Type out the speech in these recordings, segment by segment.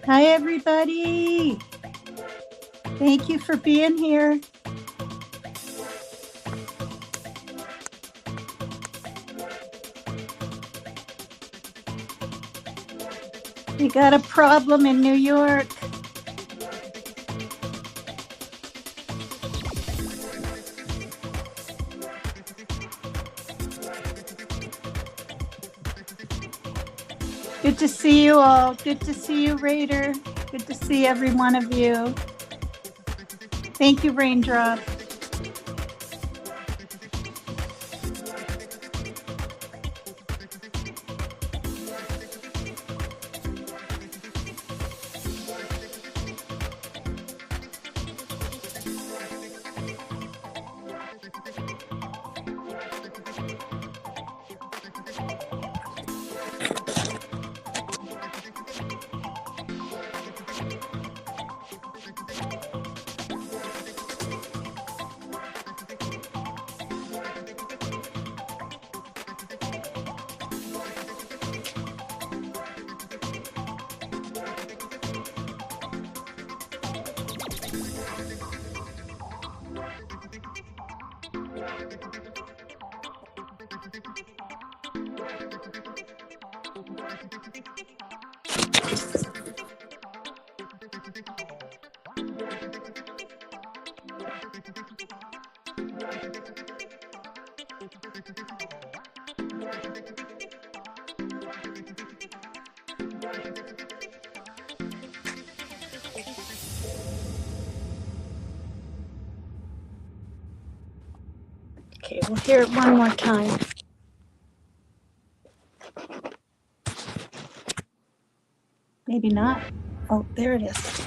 Hi, everybody. Thank you for being here. We got a problem in New York. Good to see you all. Good to see you, Raider. Good to see every one of you. Thank you, Raindrop. Okay, we'll hear it one more time. Maybe not. Oh, there it is.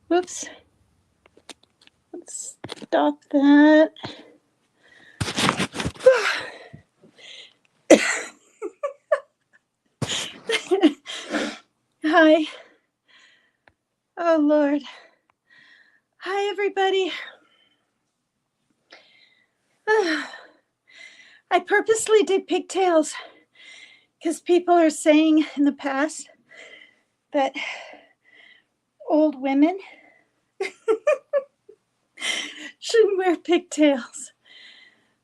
Whoops. Let's stop that. Hi. Oh, Lord. Hi, everybody. I purposely did pigtails because people are saying in the past that old women shouldn't wear pigtails.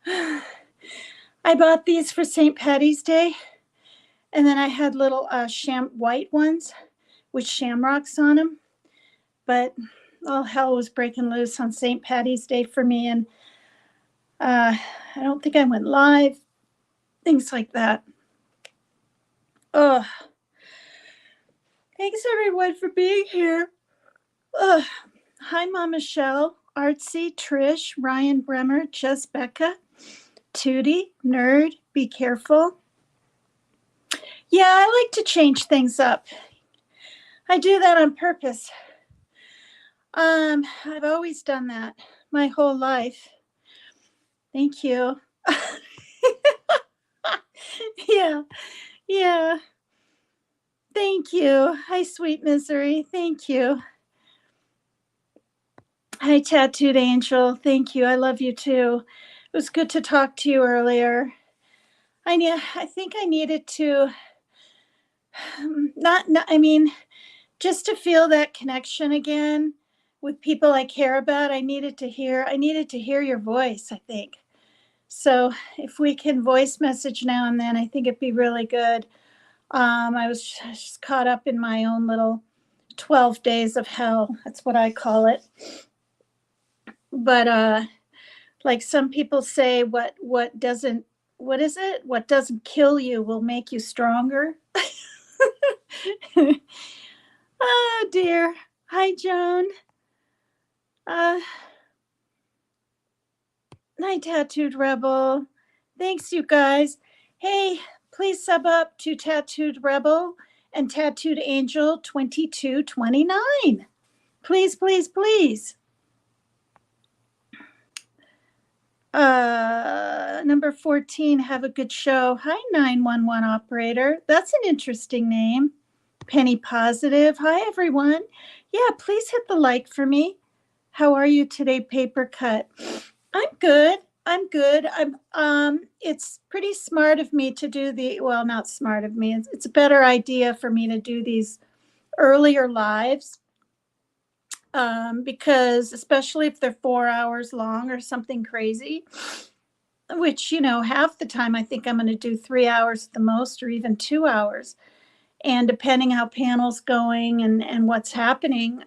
I bought these for St. Patty's Day, and then I had little white ones with shamrocks on them. But all hell was breaking loose on St. Patty's Day for me, and I don't think I went live, things like that. Oh, thanks everyone for being here. Hi, Mom Michelle, Artsy, Trish, Ryan Bremer, Jess Becca, Tootie, Nerd, Be Careful. Yeah, I like to change things up. I do that on purpose. I've always done that my whole life. Thank you. Yeah. Thank you. Hi, Sweet Misery. Thank you. Hi, Tattooed Angel. Thank you. I love you too. It was good to talk to you earlier. I think I needed to just to feel that connection again with people I care about. I needed to hear your voice, I think. So if we can voice message now and then, I think it'd be really good. I was just caught up in my own little 12 days of hell. That's what I call it. But like some people say, what doesn't kill you will make you stronger. Oh dear. Hi, Joan. Hi, Tattooed Rebel. Thanks, you guys. Hey, please sub up to Tattooed Rebel and Tattooed Angel 2229. Please, please, please. Number 14, have a good show. Hi, 911 operator. That's an interesting name. Penny Positive. Hi, everyone. Yeah, please hit the like for me. How are you today, Paper Cut? I'm good. It's pretty smart of me to do not smart of me. It's a better idea for me to do these earlier lives. Because especially if they're 4 hours long or something crazy, which, half the time I think I'm going to do 3 hours at the most, or even 2 hours. And depending how panel's going and what's happening,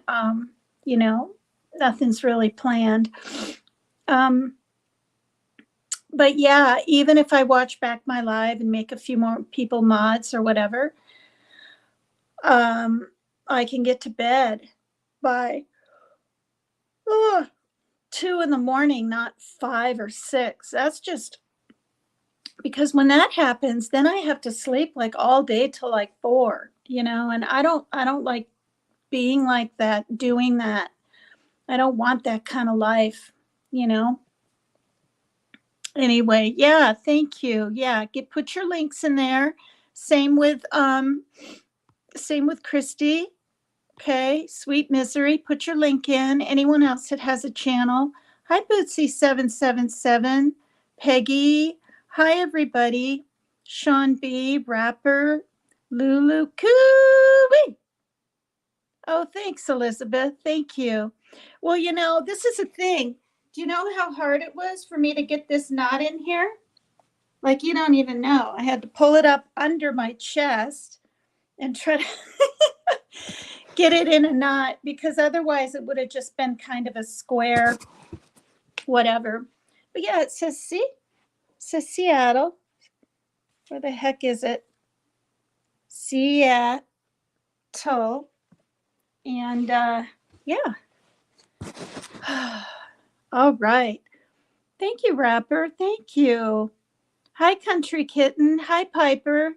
nothing's really planned. But yeah, even if I watch back my live and make a few more people mods or whatever, I can get to bed by 2 a.m, not 5 or 6. That's just because when that happens, then I have to sleep like all day till like 4, and I don't like being like that, doing that. I don't want that kind of life, Anyway, yeah, thank you. Yeah, put your links in there. Same with Christy. Okay, Sweet Misery, put your link in. Anyone else that has a channel. Hi, Bootsy777. Peggy. Hi, everybody. Sean B. Rapper. Lulu Cooey. Oh, thanks, Elizabeth. Thank you. Well, this is a thing. Do you know how hard it was for me to get this knot in here? Like, you don't even know. I had to pull it up under my chest and try to get it in a knot, because otherwise it would have just been kind of a square whatever. But yeah, it says, see, it says Seattle. Where the heck is it? Seattle. And yeah. All right. Thank you, Rapper. Thank you. Hi, Country Kitten. Hi, Piper.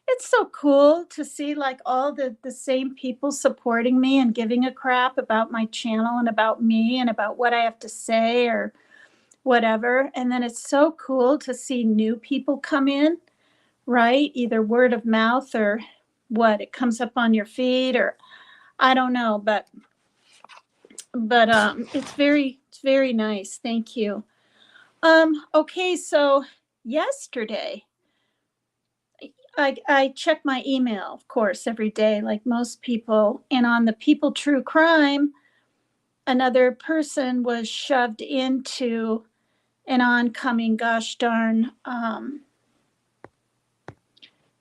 It's so cool to see like all the same people supporting me and giving a crap about my channel and about me and about what I have to say or whatever. And then it's so cool to see new people come in, right? Either word of mouth or what, it comes up on your feed or I don't know, but it's very nice. Thank you. Okay, so yesterday I check my email, of course, every day, like most people. And on the People True Crime, another person was shoved into an oncoming gosh darn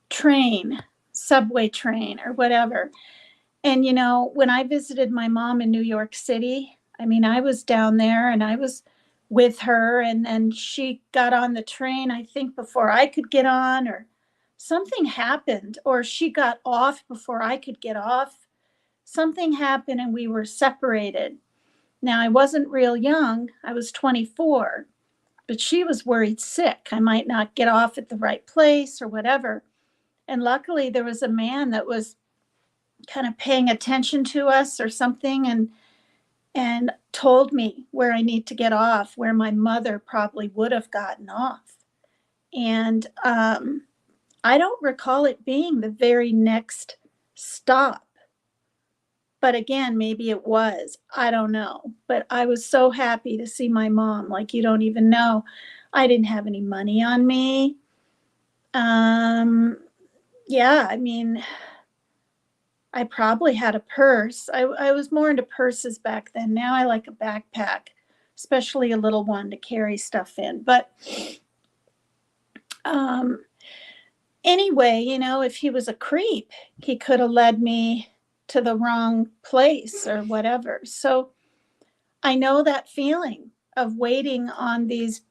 train, subway train or whatever. And, you know, when I visited my mom in New York City, I mean, I was down there and I was with her, and then she got on the train, I think, before I could get on, or something happened, or she got off before I could get off. Something happened and we were separated. Now, I wasn't real young, I was 24, but she was worried sick. I might not get off at the right place or whatever. And luckily, there was a man that was kind of paying attention to us or something, and told me where I need to get off, where my mother probably would have gotten off. And I don't recall it being the very next stop. But again, maybe it was. I don't know. But I was so happy to see my mom. Like, you don't even know. I didn't have any money on me. Yeah, I mean, I probably had a purse. I was more into purses back then. Now I like a backpack, especially a little one to carry stuff in. But anyway, you know, if he was a creep, he could have led me to the wrong place or whatever. So I know that feeling of waiting on these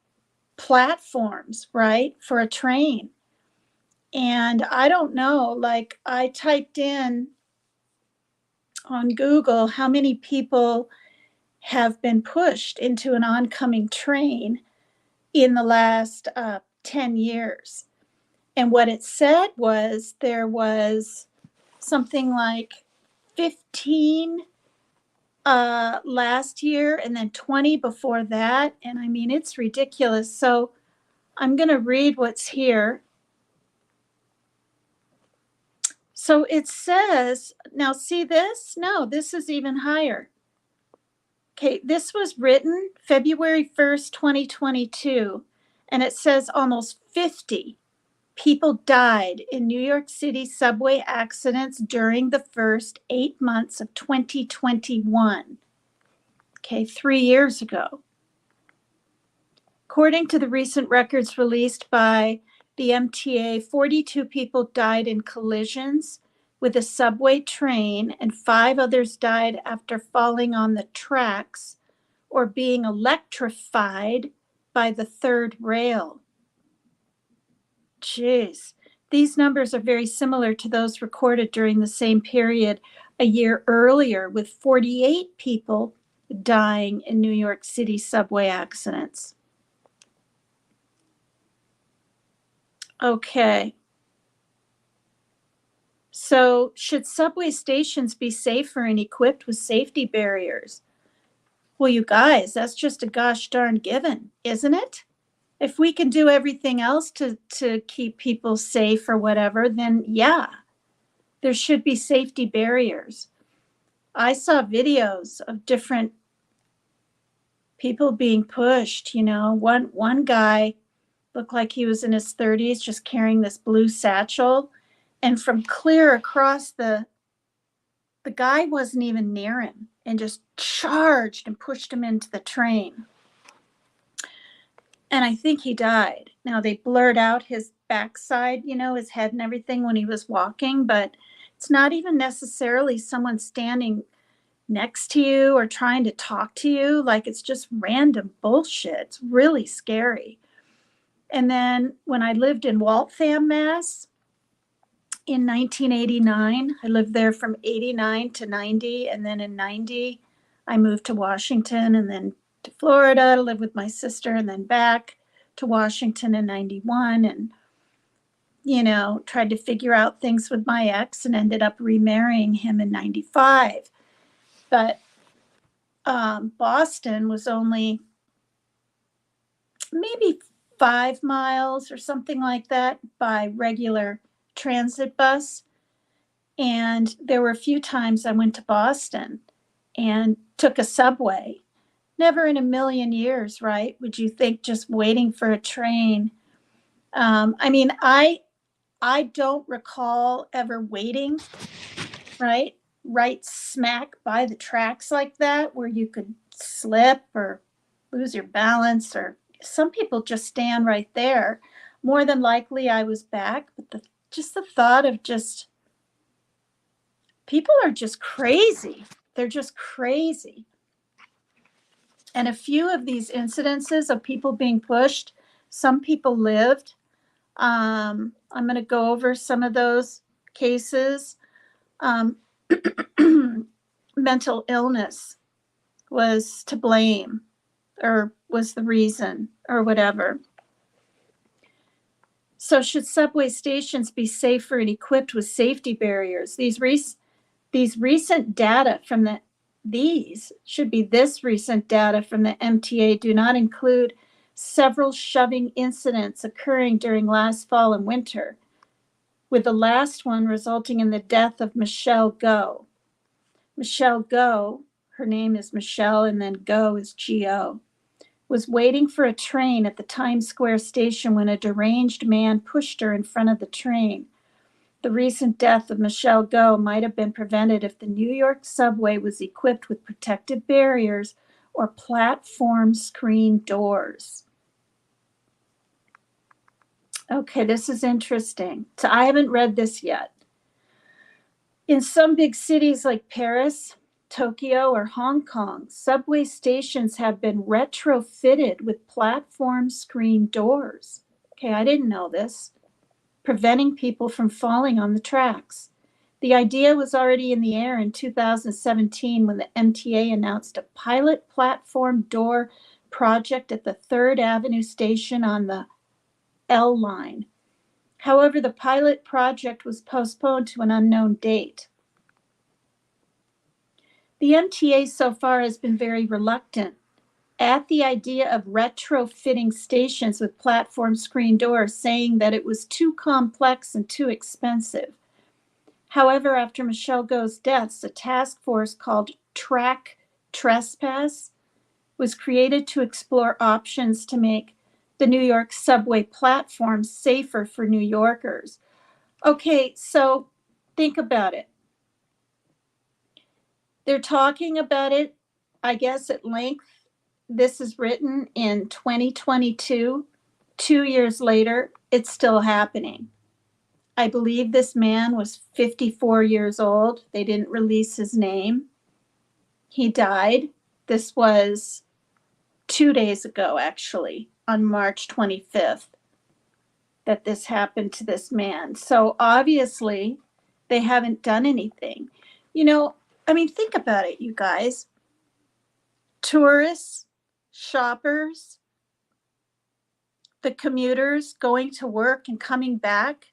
platforms, right, for a train. And I don't know, like I typed in on Google how many people have been pushed into an oncoming train in the last 10 years. And what it said was there was something like 15 last year and then 20 before that. And I mean, it's ridiculous. So I'm going to read what's here. So it says, now see this? No, this is even higher. Okay, this was written February 1st, 2022, and it says almost 50 people died in New York City subway accidents during the first 8 months of 2021. Okay, 3 years ago. According to the recent records released by the MTA, 42 people died in collisions with a subway train, and 5 others died after falling on the tracks or being electrified by the third rail. Jeez. These numbers are very similar to those recorded during the same period a year earlier, with 48 people dying in New York City subway accidents. Okay. So, should subway stations be safer and equipped with safety barriers? Well, you guys, that's just a gosh darn given, isn't it? If we can do everything else to keep people safe or whatever, then yeah, there should be safety barriers. I saw videos of different people being pushed, you know. One guy looked like he was in his 30s, just carrying this blue satchel, and from clear across the guy wasn't even near him and just charged and pushed him into the train. And I think he died. Now they blurred out his backside, you know, his head and everything when he was walking, but it's not even necessarily someone standing next to you or trying to talk to you. Like it's just random bullshit. It's really scary. And then when I lived in Waltham, Mass, in 1989, I lived there from 89 to 90. And then in 90, I moved to Washington and then to Florida to live with my sister and then back to Washington in 91. And, tried to figure out things with my ex and ended up remarrying him in 95. But Boston was only maybe 5 miles or something like that by regular transit bus. And there were a few times I went to Boston and took a subway. Never in a million years, right? Would you think just waiting for a train? I don't recall ever waiting, right smack by the tracks like that, where you could slip or lose your balance, or some people just stand right there. More than likely, I was back, but the thought of just people are just crazy. They're just crazy. And a few of these incidences of people being pushed, some people lived. I'm going to go over some of those cases. Mental illness was to blame or was the reason or whatever. So should subway stations be safer and equipped with safety barriers? These recent data from the this recent data from the MTA do not include several shoving incidents occurring during last fall and winter, with the last one resulting in the death of Michelle Go. Michelle Go, her name is Michelle and then Go is G-O, was waiting for a train at the Times Square station when a deranged man pushed her in front of the train. The recent death of Michelle Go might have been prevented if the New York subway was equipped with protective barriers or platform screen doors. Okay, this is interesting. So I haven't read this yet. In some big cities like Paris, Tokyo, or Hong Kong, subway stations have been retrofitted with platform screen doors. Okay, I didn't know this. Preventing people from falling on the tracks. The idea was already in the air in 2017 when the MTA announced a pilot platform door project at the 3rd Avenue station on the L line. However, the pilot project was postponed to an unknown date. The MTA so far has been very reluctant at the idea of retrofitting stations with platform screen doors, saying that it was too complex and too expensive. However, after Michelle Go's death, a task force called Track Trespass was created to explore options to make the New York subway platform safer for New Yorkers. Okay, so think about it. They're talking about it, I guess, at length. This is written in 2022. 2 years later, it's still happening. I believe this man was 54 years old. They didn't release his name. He died. This was 2 days ago, actually, on March 25th, that this happened to this man. So obviously, they haven't done anything. Think about it, you guys. Tourists, shoppers, the commuters going to work and coming back,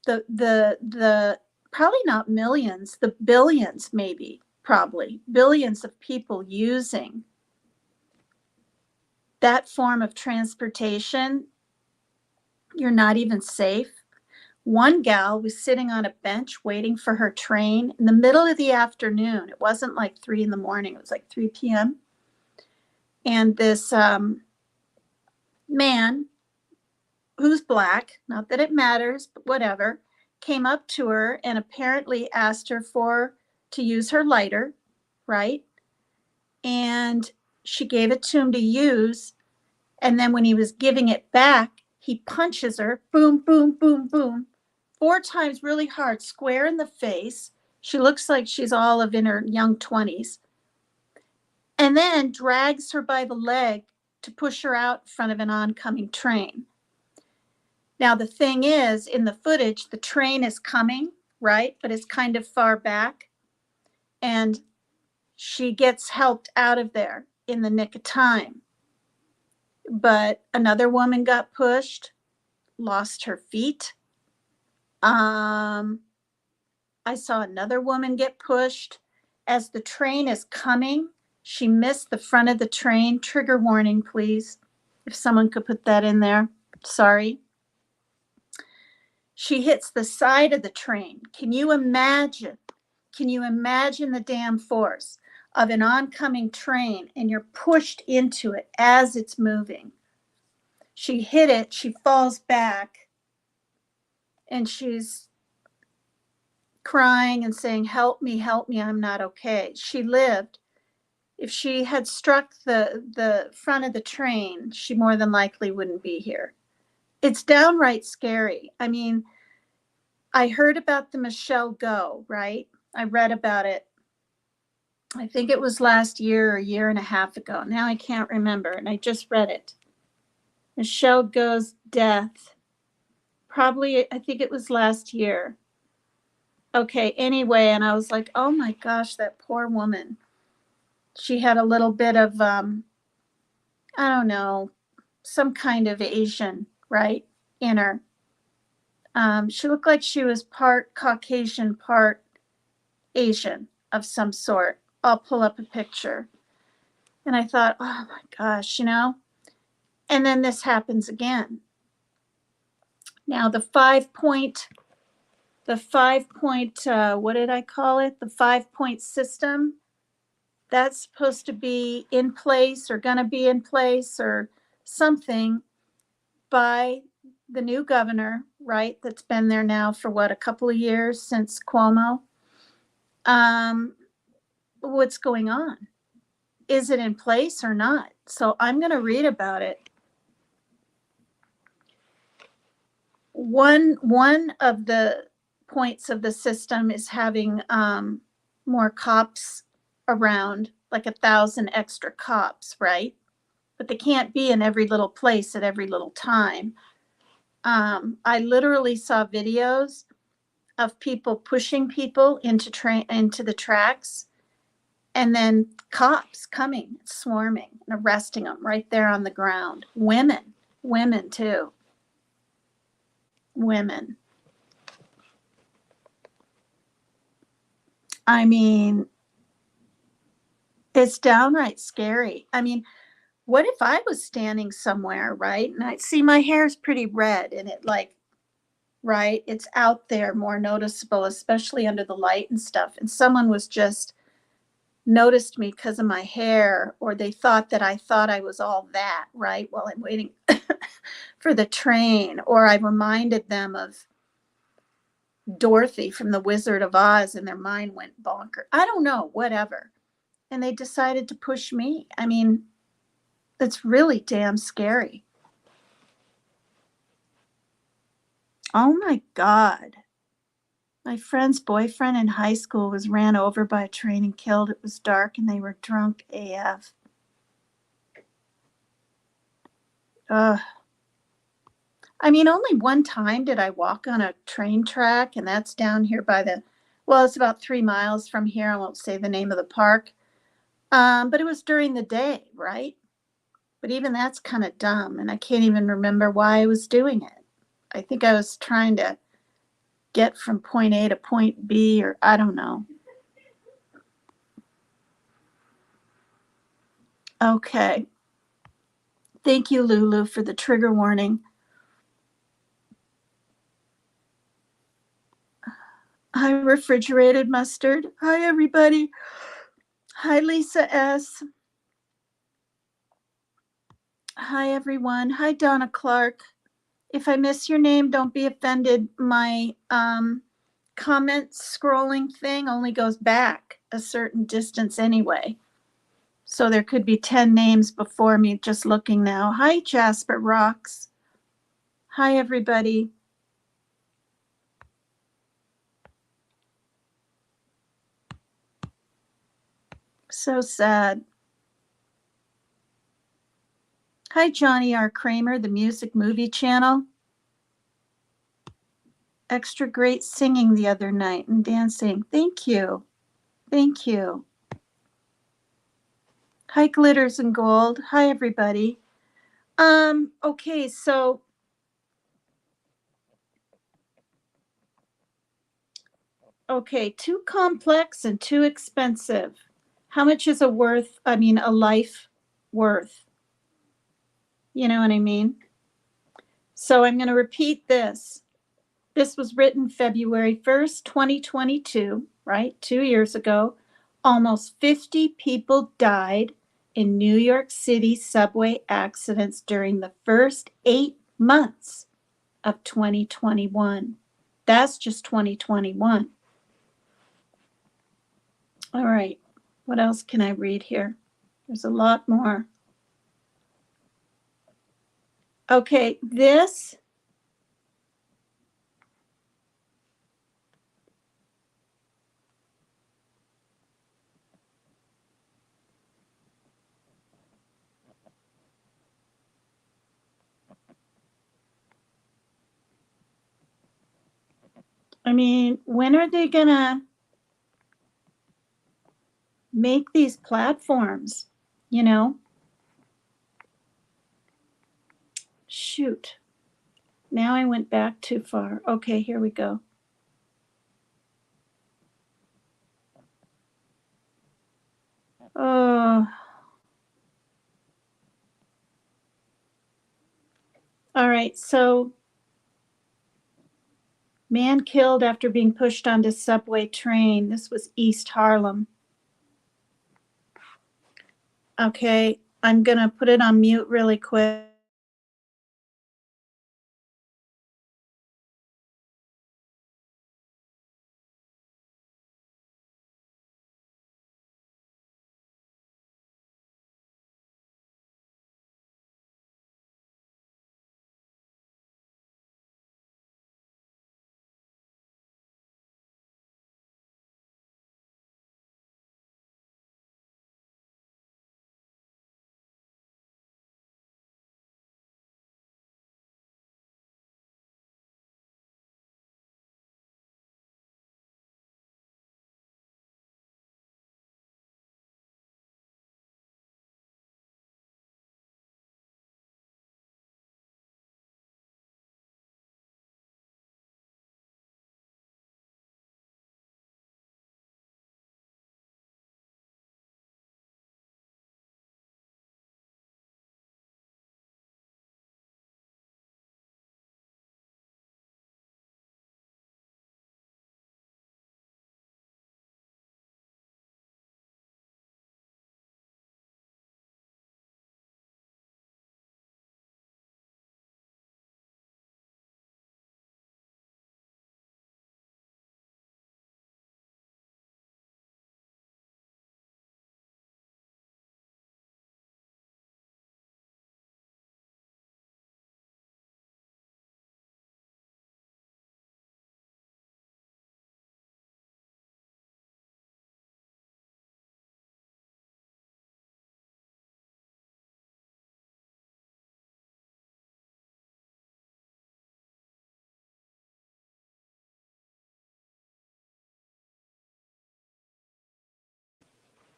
the probably not millions, the billions, maybe, probably billions of people using that form of transportation. You're not even safe. One gal was sitting on a bench waiting for her train in the middle of the afternoon. It wasn't like 3 in the morning, it was like 3 p.m. And this man, who's black, not that it matters, but whatever, came up to her and apparently asked her to use her lighter, right? And she gave it to him to use. And then when he was giving it back, he punches her, boom, boom, boom, boom, 4 times really hard, square in the face. She looks like she's Olive in her young 20s. And then drags her by the leg to push her out in front of an oncoming train. Now, the thing is, in the footage, the train is coming, right? But it's kind of far back. And she gets helped out of there in the nick of time. But another woman got pushed, lost her feet. I saw another woman get pushed. As the train is coming, she missed the front of the train. Trigger warning, please. If someone could put that in there. Sorry. She hits the side of the train. Can you imagine? Can you imagine the damn force of an oncoming train and you're pushed into it as it's moving? She hit it, she falls back, and she's crying and saying, help me, I'm not okay. She lived. If she had struck the front of the train, she more than likely wouldn't be here. It's downright scary. I mean, I heard about the Michelle Go, right? I read about it. I think it was last year or a year and a half ago. Now I can't remember, and I just read it. Michelle Go's death. Probably, I think it was last year. Okay, anyway, and I was like, oh my gosh, that poor woman. She had a little bit of, I don't know, some kind of Asian, right, in her. She looked like she was part Caucasian, part Asian of some sort. I'll pull up a picture. And I thought, oh my gosh, you know? And then this happens again. Now the 5-point, what did I call it? The 5-point system, that's supposed to be in place or gonna be in place or something by the new governor, right? That's been there now for what, a couple of years since Cuomo. What's going on? Is it in place or not? So I'm going to read about it. One of the points of the system is having more cops around, like 1,000 extra cops, right? But they can't be in every little place at every little time. I literally saw videos of people pushing people into the tracks, and then cops coming, swarming, and arresting them right there on the ground. Women too. Women. I mean, it's downright scary. I mean, what if I was standing somewhere, right? And I see my hair is pretty red and it like, right, it's out there more noticeable, especially under the light and stuff. And someone was just noticed me because of my hair, or they thought that I thought I was all that, right, while I'm waiting for the train, or I reminded them of Dorothy from The Wizard of Oz and their mind went bonker. I don't know, whatever. And they decided to push me. I mean, it's really damn scary. Oh my God. My friend's boyfriend in high school was ran over by a train and killed. It was dark and they were drunk AF. Ugh. I mean, only one time did I walk on a train track, and that's down here by well, it's about 3 miles from here. I won't say the name of the park. But it was during the day, right? But even that's kind of dumb, and I can't even remember why I was doing it. I think I was trying to get from point A to point B, or I don't know. Okay. Thank you, Lulu, for the trigger warning. Hi, refrigerated mustard. Hi, everybody. Hi, Lisa S. Hi, everyone. Hi, Donna Clark. If I miss your name, don't be offended. My comment scrolling thing only goes back a certain distance anyway. So there could be 10 names before me just looking now. Hi, Jasper Rocks. Hi, everybody. So sad. Hi, Johnny R. Kramer, the Music Movie Channel. Extra great singing the other night and dancing. Thank you. Thank you. Hi, Glitters and Gold. Hi, everybody. Okay, so too complex and too expensive. How much is a life worth? You know what I mean? So I'm going to repeat this. This was written February 1st, 2022, right? 2 years ago. Almost 50 people died in New York City subway accidents during the first 8 months of 2021. That's just 2021. All right. What else can I read here? There's a lot more. Okay, when are they going to make these platforms? You know, shoot. Now I went back too far. Okay, here we go. Oh, all right. So, man killed after being pushed onto subway train. This was East Harlem. Okay, I'm going to put it on mute really quick.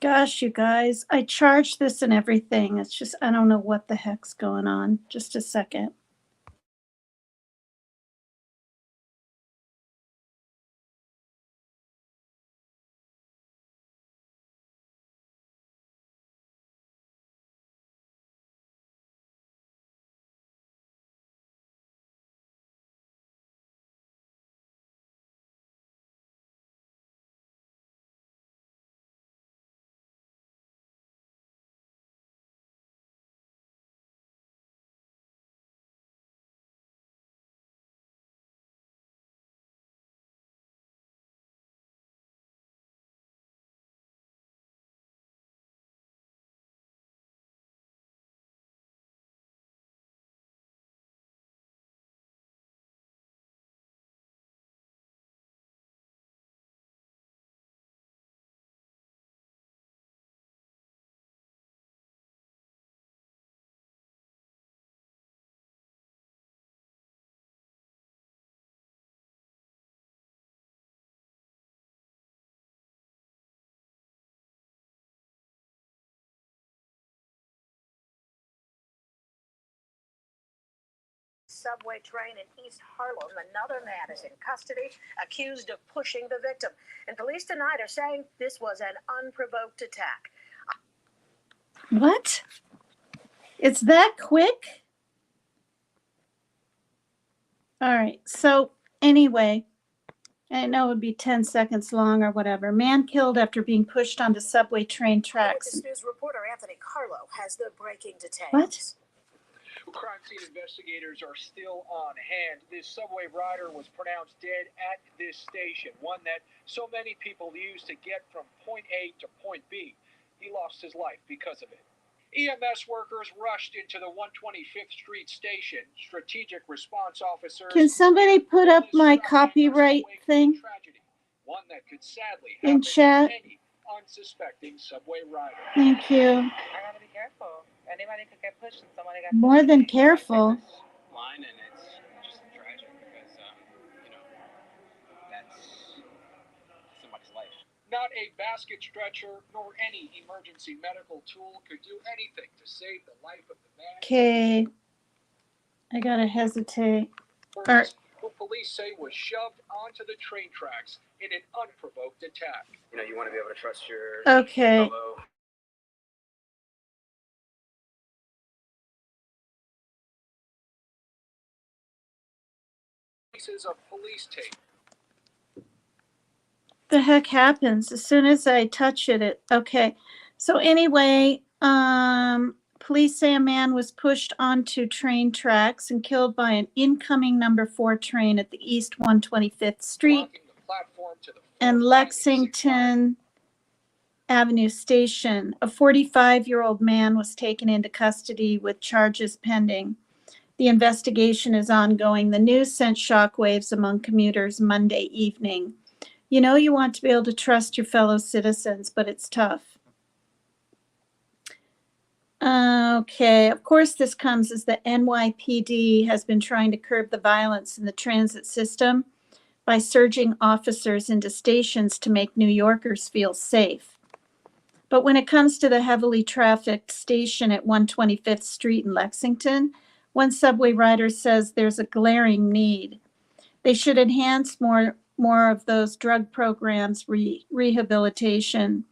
Gosh, you guys, I charged this and everything. It's just, I don't know what the heck's going on. Just a second. subway train in East Harlem. Another man is in custody, accused of pushing the victim. And police tonight are saying this was an unprovoked attack. What? It's that quick? All right. So anyway, I know it would be 10 seconds long or whatever. Man killed after being pushed onto subway train tracks. Eyewitness News reporter Anthony Carlo has the breaking details. What? Crime scene investigators are still on hand. This subway rider was pronounced dead at this station, one that so many people use to get from point A to point B. He lost his life because of it. EMS workers rushed into the 125th Street station. Strategic response officers. Can somebody put up my copyright thing tragedy, one that could sadly in happen chat? to any unsuspecting subway rider. Thank you. I gotta be careful. Anybody could get pushed and somebody got More than careful. Line, and it's just tragic because that's somebody's life. Not a basket stretcher nor any emergency medical tool could do anything to save the life of the man. Okay. I gotta hesitate. First, who police say was shoved onto the train tracks in an unprovoked attack. You know, you want to be able to trust your Okay. fellow. Pieces of police tape. The heck happens as soon as I touch it? Okay. So anyway, police say a man was pushed onto train tracks and killed by an incoming number 4 train at the East 125th Street Blocking the platform to the and Lexington Avenue Station. A 45-year-old man was taken into custody with charges pending. The investigation is ongoing. The news sent shockwaves among commuters Monday evening. You know, you want to be able to trust your fellow citizens, but it's tough. Okay, of course, this comes as the NYPD has been trying to curb the violence in the transit system by surging officers into stations to make New Yorkers feel safe. But when it comes to the heavily trafficked station at 125th Street in Lexington, one subway rider says there's a glaring need. They should enhance more of those drug programs, rehabilitation.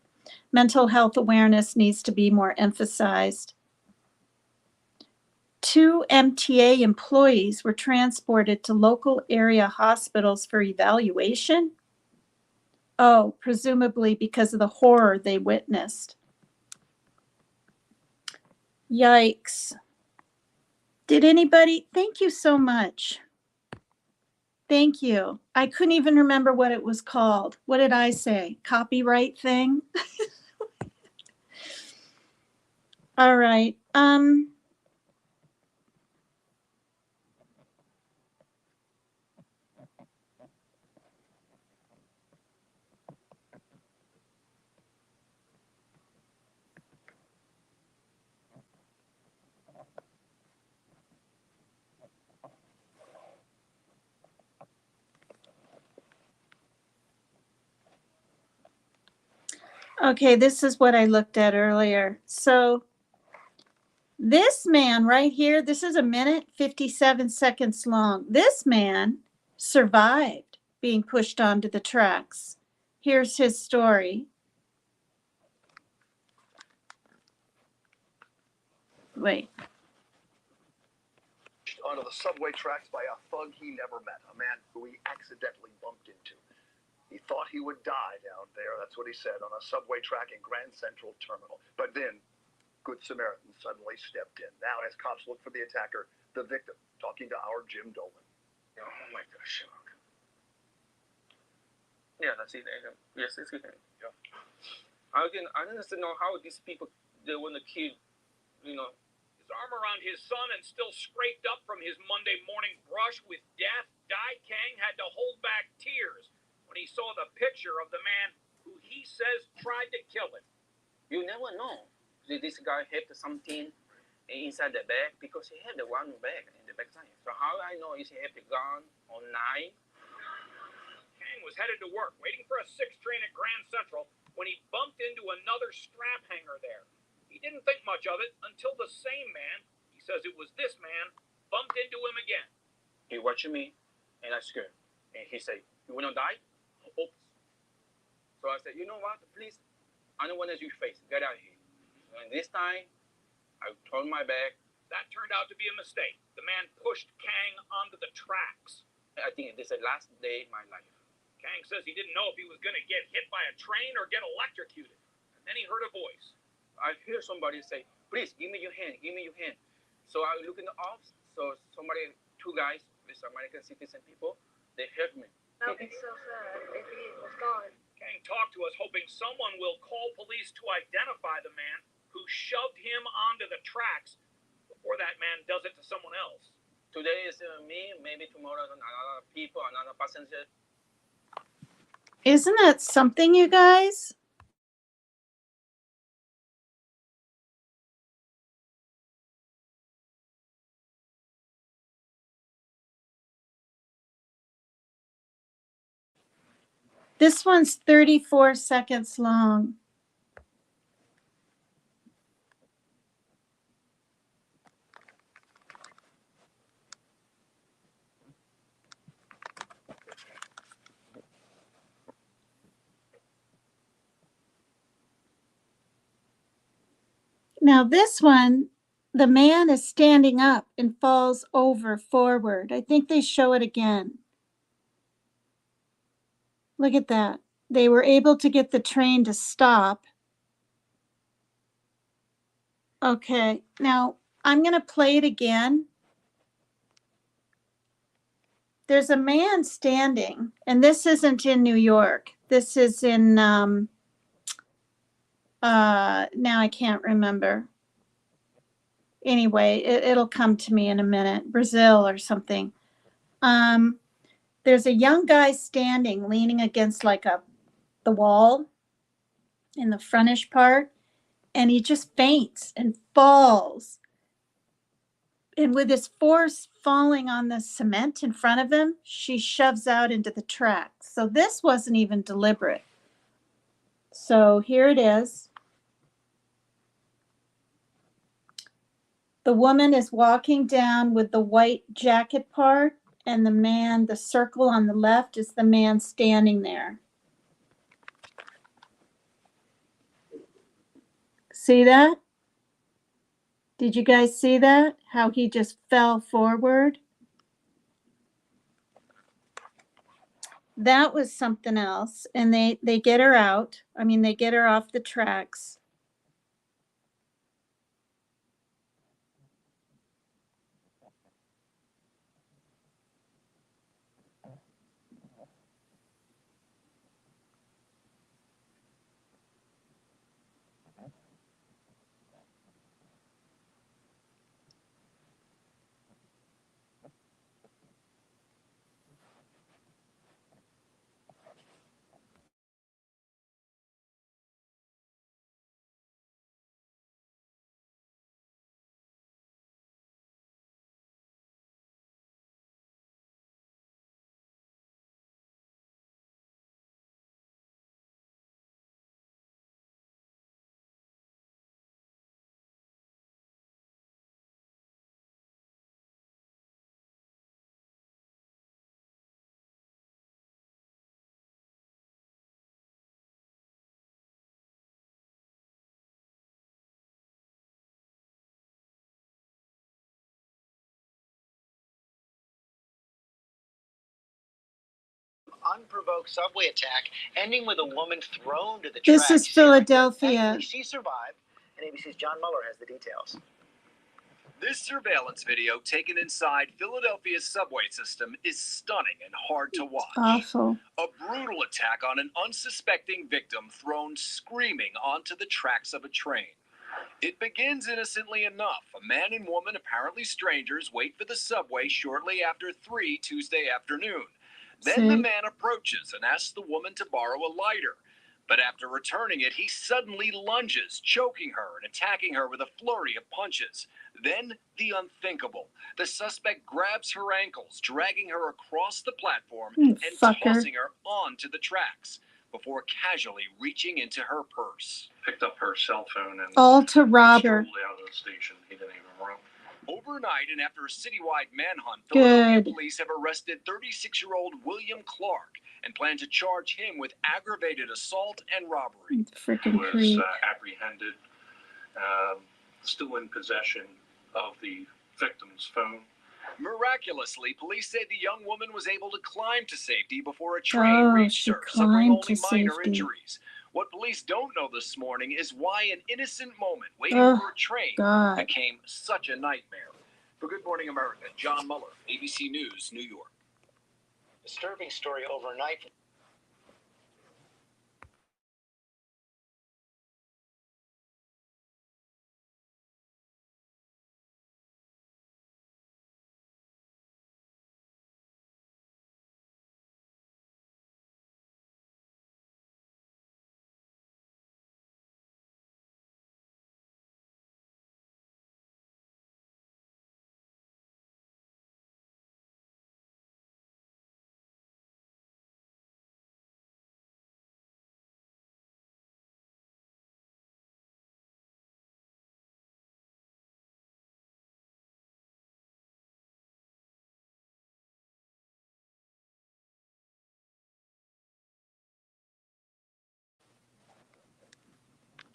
Mental health awareness needs to be more emphasized. 2 MTA employees were transported to local area hospitals for evaluation. Oh, presumably because of the horror they witnessed. Yikes. Did anybody? Thank you so much. Thank you. I couldn't even remember what it was called. What did I say? Copyright thing? All right. Okay, this is what I looked at earlier. So this man right here, this is 1 minute, 57 seconds long. This man survived being pushed onto the tracks. Here's his story. Wait. Onto the subway tracks by a thug he never met, a man who he accidentally bumped into. He thought he would die down there, that's what he said, on a subway track in Grand Central Terminal. But then, Good Samaritan suddenly stepped in. Now, as cops look for the attacker, the victim, talking to our Jim Dolan. Oh my gosh. Yeah, that's it. Yes, it's okay. Yeah. I don't know how these people, they want to kill, you know. His arm around his son and still scraped up from his Monday morning brush with death, Dai Kang had to hold back tears when he saw the picture of the man who he says tried to kill him. You never know. This guy had something inside the bag because he had the one bag in the back side. So how I know is he had the gun or knife? Kang was headed to work, waiting for a 6 train at Grand Central when he bumped into another strap hanger there. He didn't think much of it until the same man, he says it was this man, bumped into him again. He watched me, and I scared. And he said, "You wanna die?" Oops. So I said, "You know what? Please, I don't want to see your face. Get out of here." And this time, I turned my back. That turned out to be a mistake. The man pushed Kang onto the tracks. I think this is the last day of my life. Kang says he didn't know if he was going to get hit by a train or get electrocuted. And then he heard a voice. I hear somebody say, "Please, give me your hand, give me your hand." So I look in the office. So somebody, two guys with American citizen people, they helped me. That would be so sad if he was gone. Kang talked to us hoping someone will call police to identify the man who shoved him onto the tracks before that man does it to someone else. Today is me, maybe tomorrow another people, another passenger. Isn't that something, you guys? This one's 34 seconds long. Now this one, the man is standing up and falls over forward. I think they show it again. Look at that. They were able to get the train to stop. Okay, now I'm going to play it again. There's a man standing, and this isn't in New York. This is in, now I can't remember. Anyway, it'll come to me in a minute. Brazil or something. There's a young guy standing, leaning against like the wall in the frontish part, and he just faints and falls. And with his force falling on the cement in front of him, she shoves out into the tracks. So this wasn't even deliberate. So here it is. The woman is walking down with the white jacket part, and the man, the circle on the left is the man standing there. See that? Did you guys see that? How he just fell forward? That was something else. And they get her out. I mean, they get her off the tracks. Unprovoked subway attack ending with a woman thrown to the This tracks. is Philadelphia. She survived, and ABC's John Mueller has the details. This surveillance video taken inside Philadelphia's subway system is stunning and hard to watch. Awful. A brutal attack on an unsuspecting victim thrown screaming onto the tracks of a train. It begins innocently enough. A man and woman, apparently strangers, wait for the subway shortly after 3 Tuesday afternoon. Then the man approaches and asks the woman to borrow a lighter. But after returning it, he suddenly lunges, choking her and attacking her with a flurry of punches. Then the unthinkable. The suspect grabs her ankles, dragging her across the platform and tossing her onto the tracks before casually reaching into her purse. Picked up her cell phone and all to rob her. strolled out of the station. He didn't even run. Overnight, and after a citywide manhunt, Good. Philadelphia police have arrested 36-year-old William Clark and plan to charge him with aggravated assault and robbery. Freaking was creep. apprehended, still in possession of the victim's phone. Miraculously, police say the young woman was able to climb to safety before a train reached she her, suffering climbed only to minor safety. injuries. What police don't know this morning is why an innocent moment waiting Oh, for a train God. became such a nightmare. For Good Morning America, John Muller, ABC News, New York. Disturbing story overnight.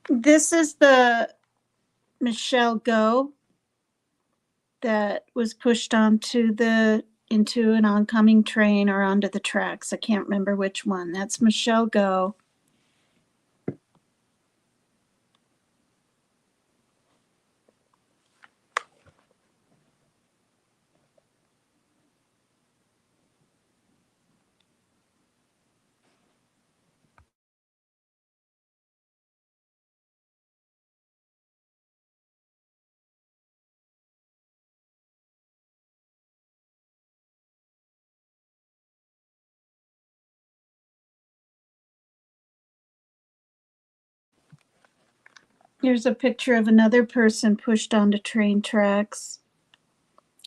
This is the Michelle Go that was pushed into an oncoming train or onto the tracks. I can't remember which one. That's Michelle Go. Here's a picture of another person pushed onto train tracks.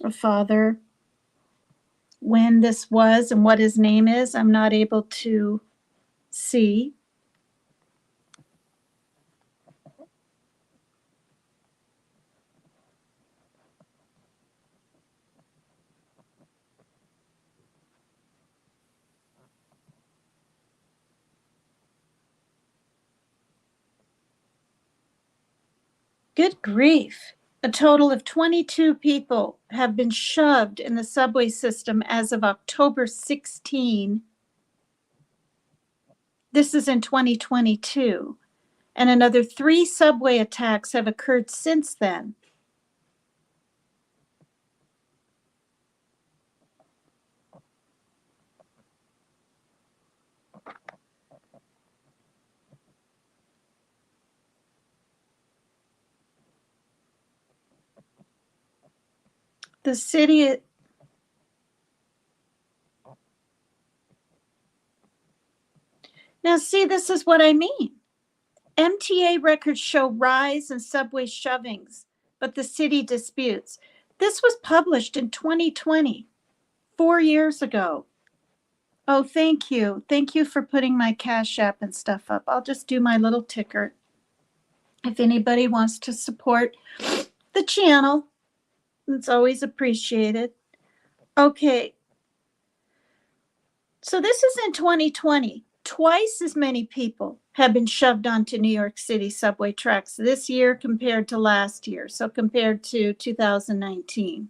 A father. When this was and what his name is, I'm not able to see. Good grief. A total of 22 people have been shoved in the subway system as of October 16. This is in 2022. And another 3 subway attacks have occurred since then. The city. Now, see, this is what I mean. MTA records show rise in subway shovings, but the city disputes. This was published in 2020, 4 years ago. Oh, thank you. Thank you for putting my Cash App and stuff up. I'll just do my little ticker. If anybody wants to support the channel, it's always appreciated. Okay. So this is in 2020. Twice as many people have been shoved onto New York City subway tracks this year compared to last year, so compared to 2019,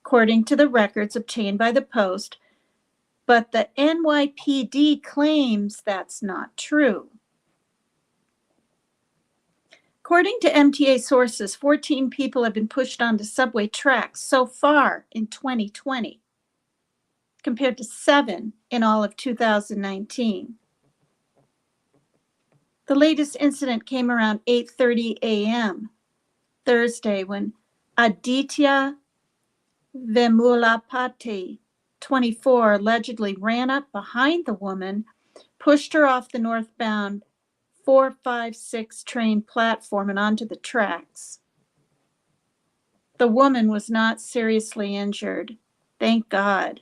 according to the records obtained by the Post. But the NYPD claims that's not true. According to MTA sources, 14 people have been pushed onto subway tracks so far in 2020, compared to 7 in all of 2019. The latest incident came around 8:30 a.m. Thursday when Aditya Vemulapati, 24, allegedly ran up behind the woman, pushed her off the northbound 456 train platform and onto the tracks. The woman was not seriously injured. Thank God.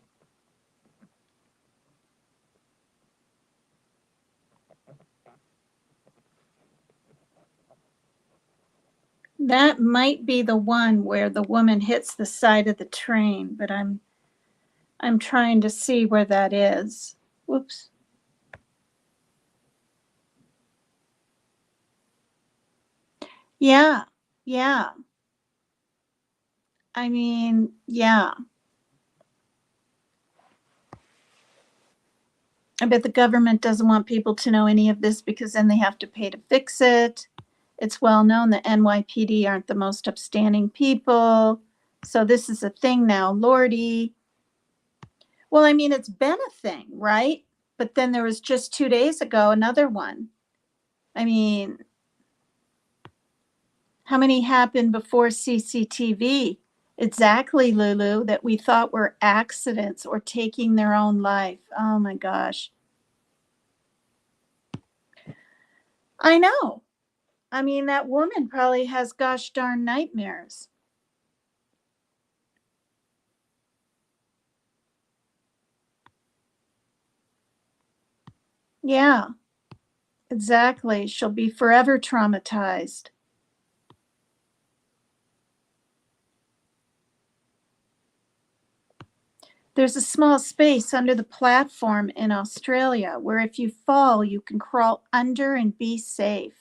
That might be the one where the woman hits the side of the train, but I'm trying to see where that is. Whoops. Yeah. Yeah. I mean, yeah. I bet the government doesn't want people to know any of this because then they have to pay to fix it. It's well known that NYPD aren't the most upstanding people. So this is a thing now, Lordy. Well, I mean, it's been a thing, right? But then there was just 2 days ago another one. I mean, how many happened before CCTV? Exactly, Lulu, that we thought were accidents or taking their own life. Oh my gosh. I know. I mean, that woman probably has gosh darn nightmares. Yeah, exactly. She'll be forever traumatized. There's a small space under the platform in Australia where if you fall, you can crawl under and be safe.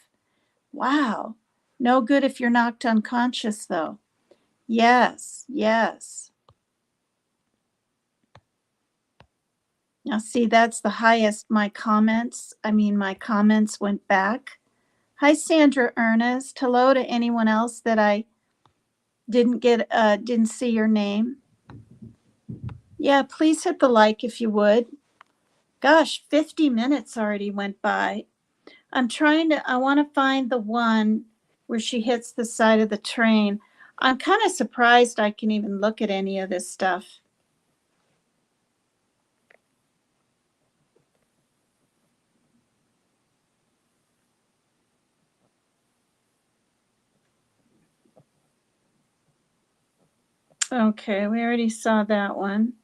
Wow. No good if you're knocked unconscious, though. Yes, yes. Now, see, that's the highest my comments went back. Hi, Sandra Ernest. Hello to anyone else that I didn't see your name. Yeah, please hit the like if you would. Gosh, 50 minutes already went by. I want to find the one where she hits the side of the train. I'm kind of surprised I can even look at any of this stuff. Okay, we already saw that one.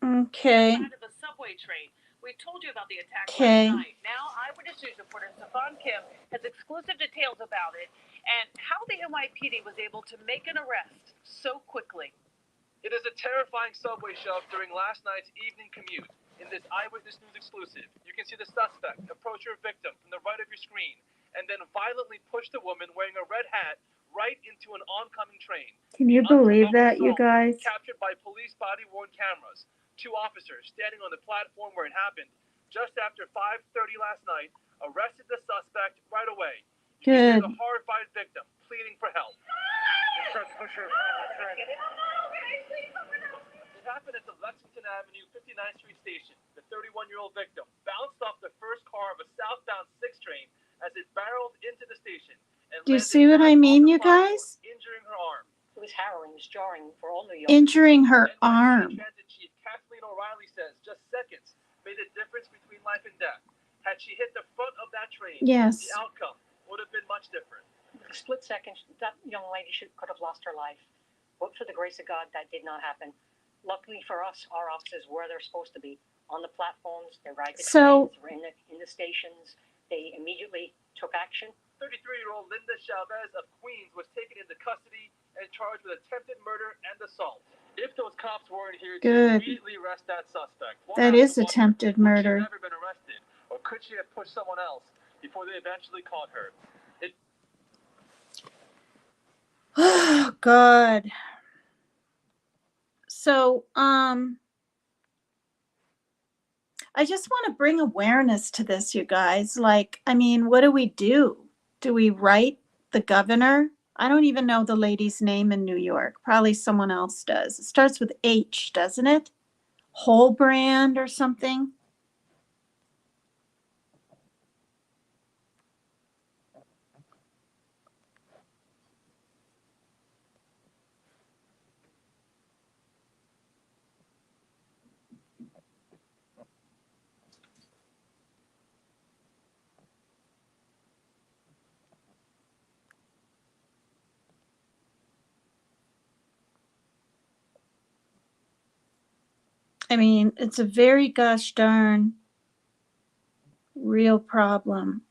Okay. Side of the subway train. We told you about the attack Okay. last night. Now, Eyewitness News reporter Stefan Kim has exclusive details about it and how the NYPD was able to make an arrest so quickly. It is a terrifying subway shove during last night's evening commute. In this Eyewitness News exclusive, you can see the suspect approach your victim from the right of your screen and then violently push the woman wearing a red hat right into an oncoming train. Can you believe that, you guys? Captured by police body-worn cameras. 2 officers standing on the platform where it happened just after 5:30 last night arrested the suspect right away. You can hear the horrified victim pleading for help. It happened at the Lexington Avenue 59th Street station. The 31-year-old victim bounced off the first car of a southbound 6 train as it barreled into the station. And do you see what I mean, you guys? Injuring her arm. It was harrowing, jarring for all New York. Injuring her arm. Transit Chief Kathleen O'Reilly says just seconds made a difference between life and death. Had she hit the front of that train, yes, the outcome would have been much different. A split second, that young lady could have lost her life. But for the grace of God, that did not happen. Luckily for us, our officers were where they're supposed to be, on the platforms. They ride the trains, they're in the stations. They immediately took action. 33-year-old Linda Chavez of Queens was taken into custody and charged with attempted murder and assault. If those cops weren't here to immediately arrest that suspect, that is attempted murder. Would she have never been arrested, or could she have pushed someone else before they eventually caught her? Oh God. So, I just want to bring awareness to this, you guys. Like, I mean, what do we do? Do we write the governor? I don't even know the lady's name in New York. Probably someone else does. It starts with H, doesn't it? Holbrand or something. I mean, it's a very gosh darn real problem.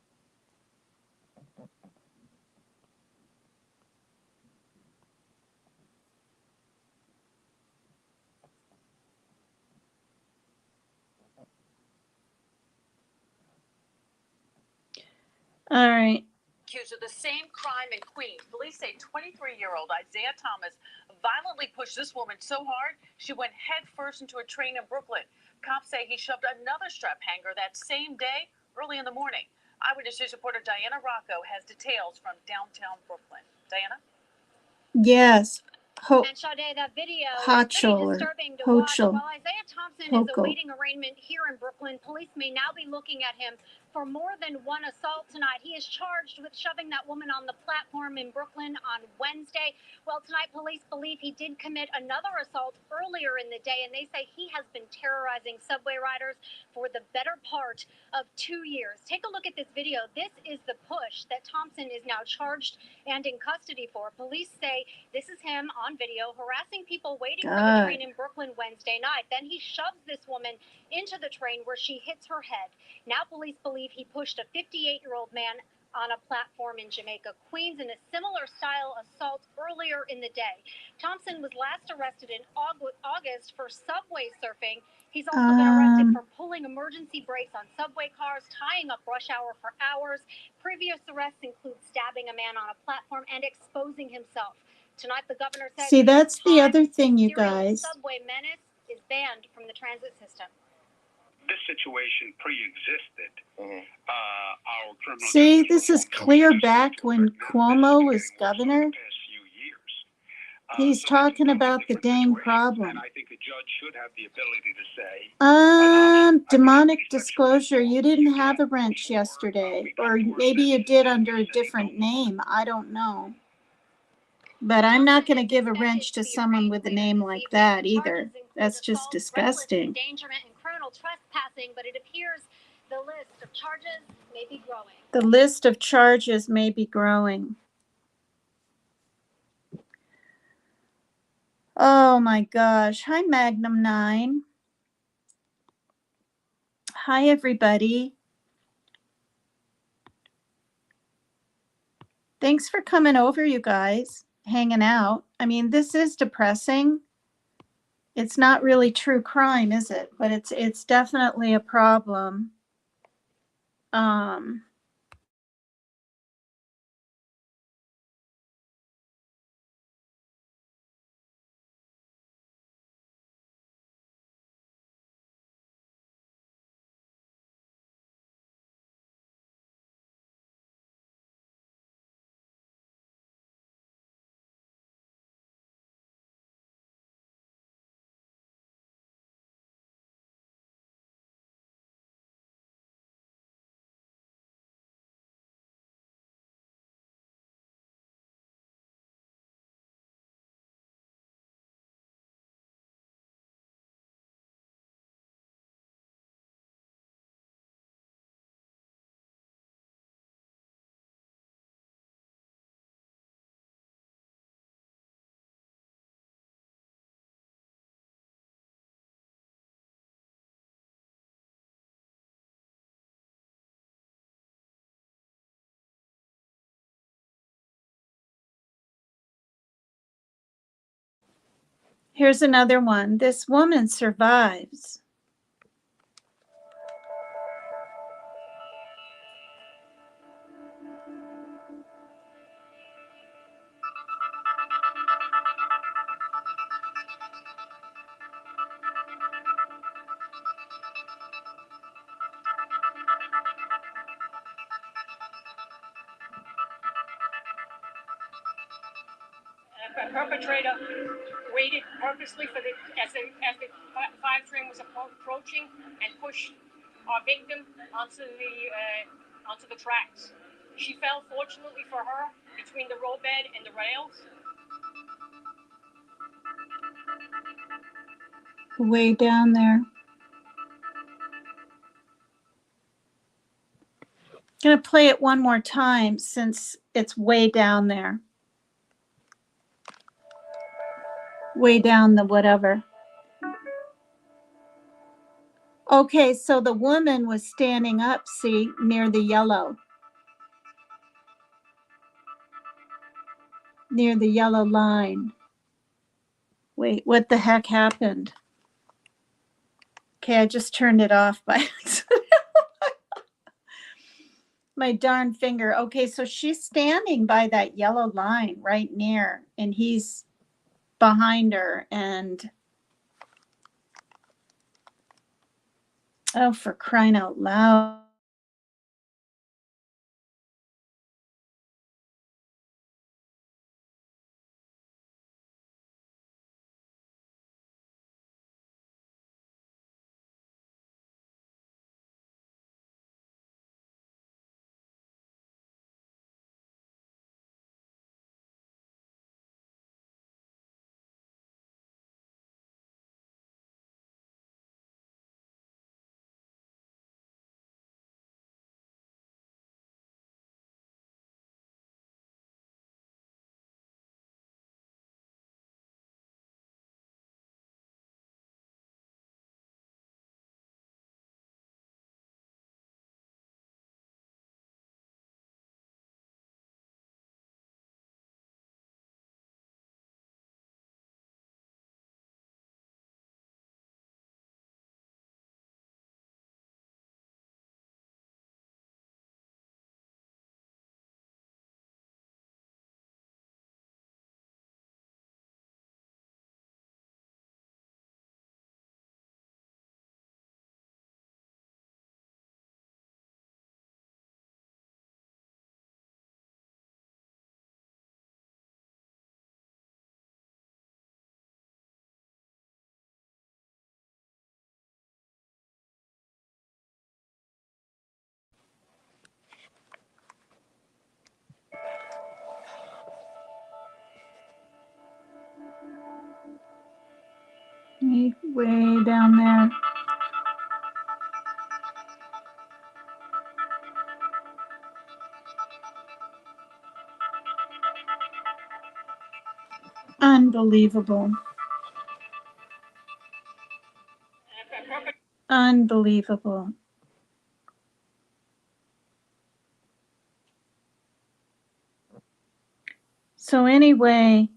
All right. Accused of the same crime in Queens. Police say 23-year-old Isaiah Thomas violently pushed this woman so hard she went headfirst into a train in Brooklyn. Cops say he shoved another strap hanger that same day, early in the morning. Eyewitness News reporter Diana Rocco has details from downtown Brooklyn. Diana? Yes. And Sade, that video is pretty disturbing to watch. Hochul. While Isaiah Thompson is awaiting arraignment here in Brooklyn, police may now be looking at him for more than one assault tonight. He is charged with shoving that woman on the platform in Brooklyn on Wednesday. Well, tonight police believe he did commit another assault earlier in the day, and they say he has been terrorizing subway riders for the better part of 2 years. Take a look at this video. This is the push that Thompson is now charged and in custody for. Police say this is him on video harassing people waiting for the train in Brooklyn Wednesday night. Then he shoves this woman into the train where she hits her head. Now police believe he pushed a 58-year-old man on a platform in Jamaica, Queens, in a similar style assault earlier in the day. Thompson was last arrested in August for subway surfing. He's also been arrested for pulling emergency brakes on subway cars, tying up rush hour for hours. Previous arrests include stabbing a man on a platform and exposing himself. Tonight, the governor said, see, that's the other thing, you guys. Subway menace is banned from the transit system. This situation pre-existed. Our criminal See, this is clear back when Cuomo was governor. He's talking about the dang problem. And I think a judge should have the ability to say, demonic disclosure, you didn't have a wrench yesterday. Or maybe you did under a different name. I don't know. But I'm not going to give a wrench to someone with a name like that either. That's just disgusting. Endangerment and criminal trespassing, but it appears the list of charges may be growing. The list of charges may be growing. Oh my gosh. Hi, Magnum 9. Hi, everybody. Thanks for coming over, you guys, hanging out. I mean, this is depressing. It's not really true crime, is it? But it's definitely a problem. Here's another one. This woman survives. A perpetrator waited purposely for as the 5 train was approaching and pushed our victim onto the tracks. She fell, fortunately for her, between the road bed and the rails. Way down there. I'm going to play it one more time since it's way down there. Way down the whatever. Okay, so the woman was standing up, see, near the yellow line. Wait, what the heck happened? Okay, I just turned it off by accident. My darn finger. Okay, so she's standing by that yellow line right near, and he's behind her. And oh, for crying out loud. Way down there. Unbelievable. Unbelievable. So anyway,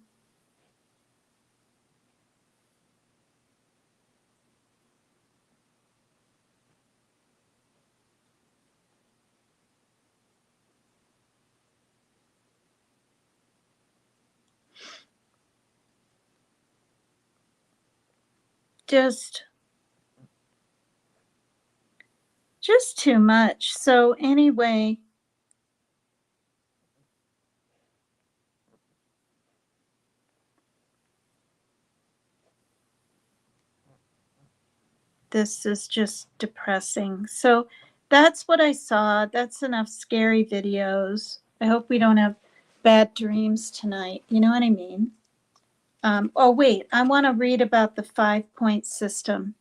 just too much. So anyway, this is just depressing. So that's what I saw. That's enough scary videos. I hope we don't have bad dreams tonight. You know what I mean? Oh, wait, I want to read about the 5-point system.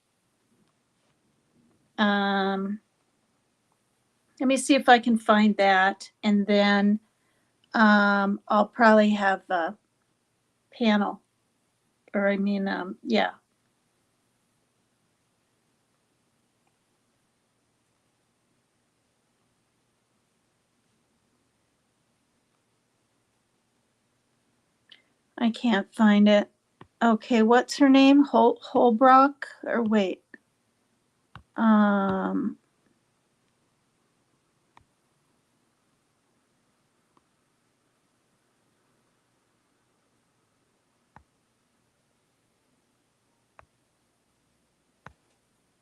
Let me see if I can find that. And then I'll probably have a panel. Or I mean, yeah. I can't find it. Okay, what's her name? Holbrook? Or wait.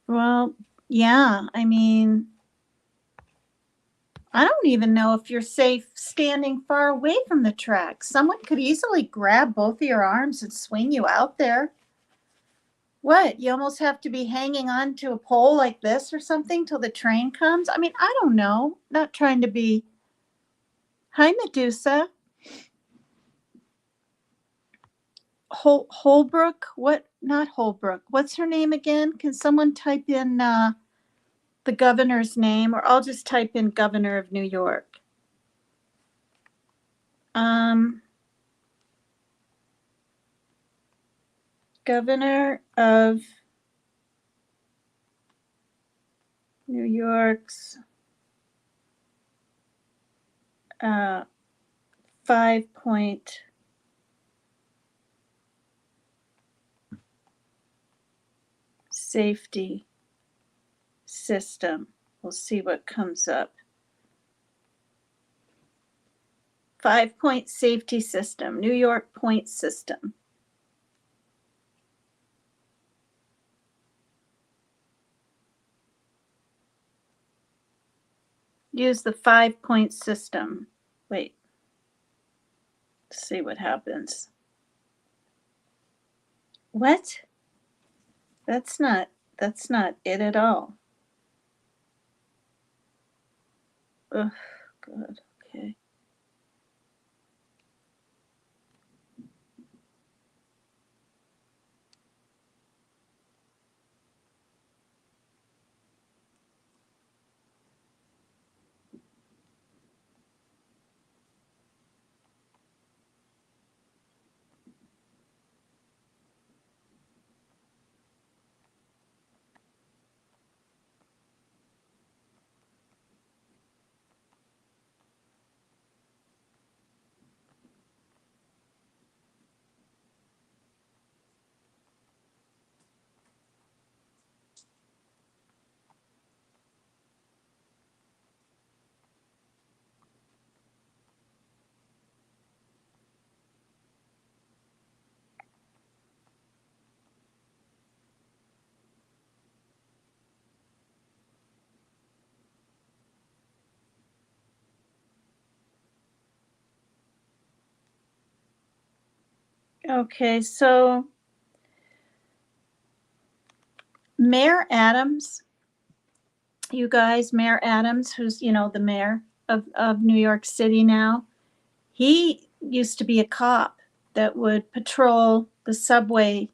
Well, yeah, I mean, I don't even know if you're safe standing far away from the tracks. Someone could easily grab both of your arms and swing you out there. What? You almost have to be hanging on to a pole like this or something till the train comes? I mean, I don't know. Not trying to be. Hi, Medusa. Holbrook? What? Not Holbrook. What's her name again? Can someone type in the governor's name, or I'll just type in Governor of New York. Governor of New York's 5-point safety system. We'll see what comes up. 5-point safety system, New York point system. Use the 5-point system. Wait. Let's see what happens. What? That's not it at all. Ugh, good. Okay. Okay, so Mayor Adams, you guys, Mayor Adams, who's, the mayor of New York City now, he used to be a cop that would patrol the subway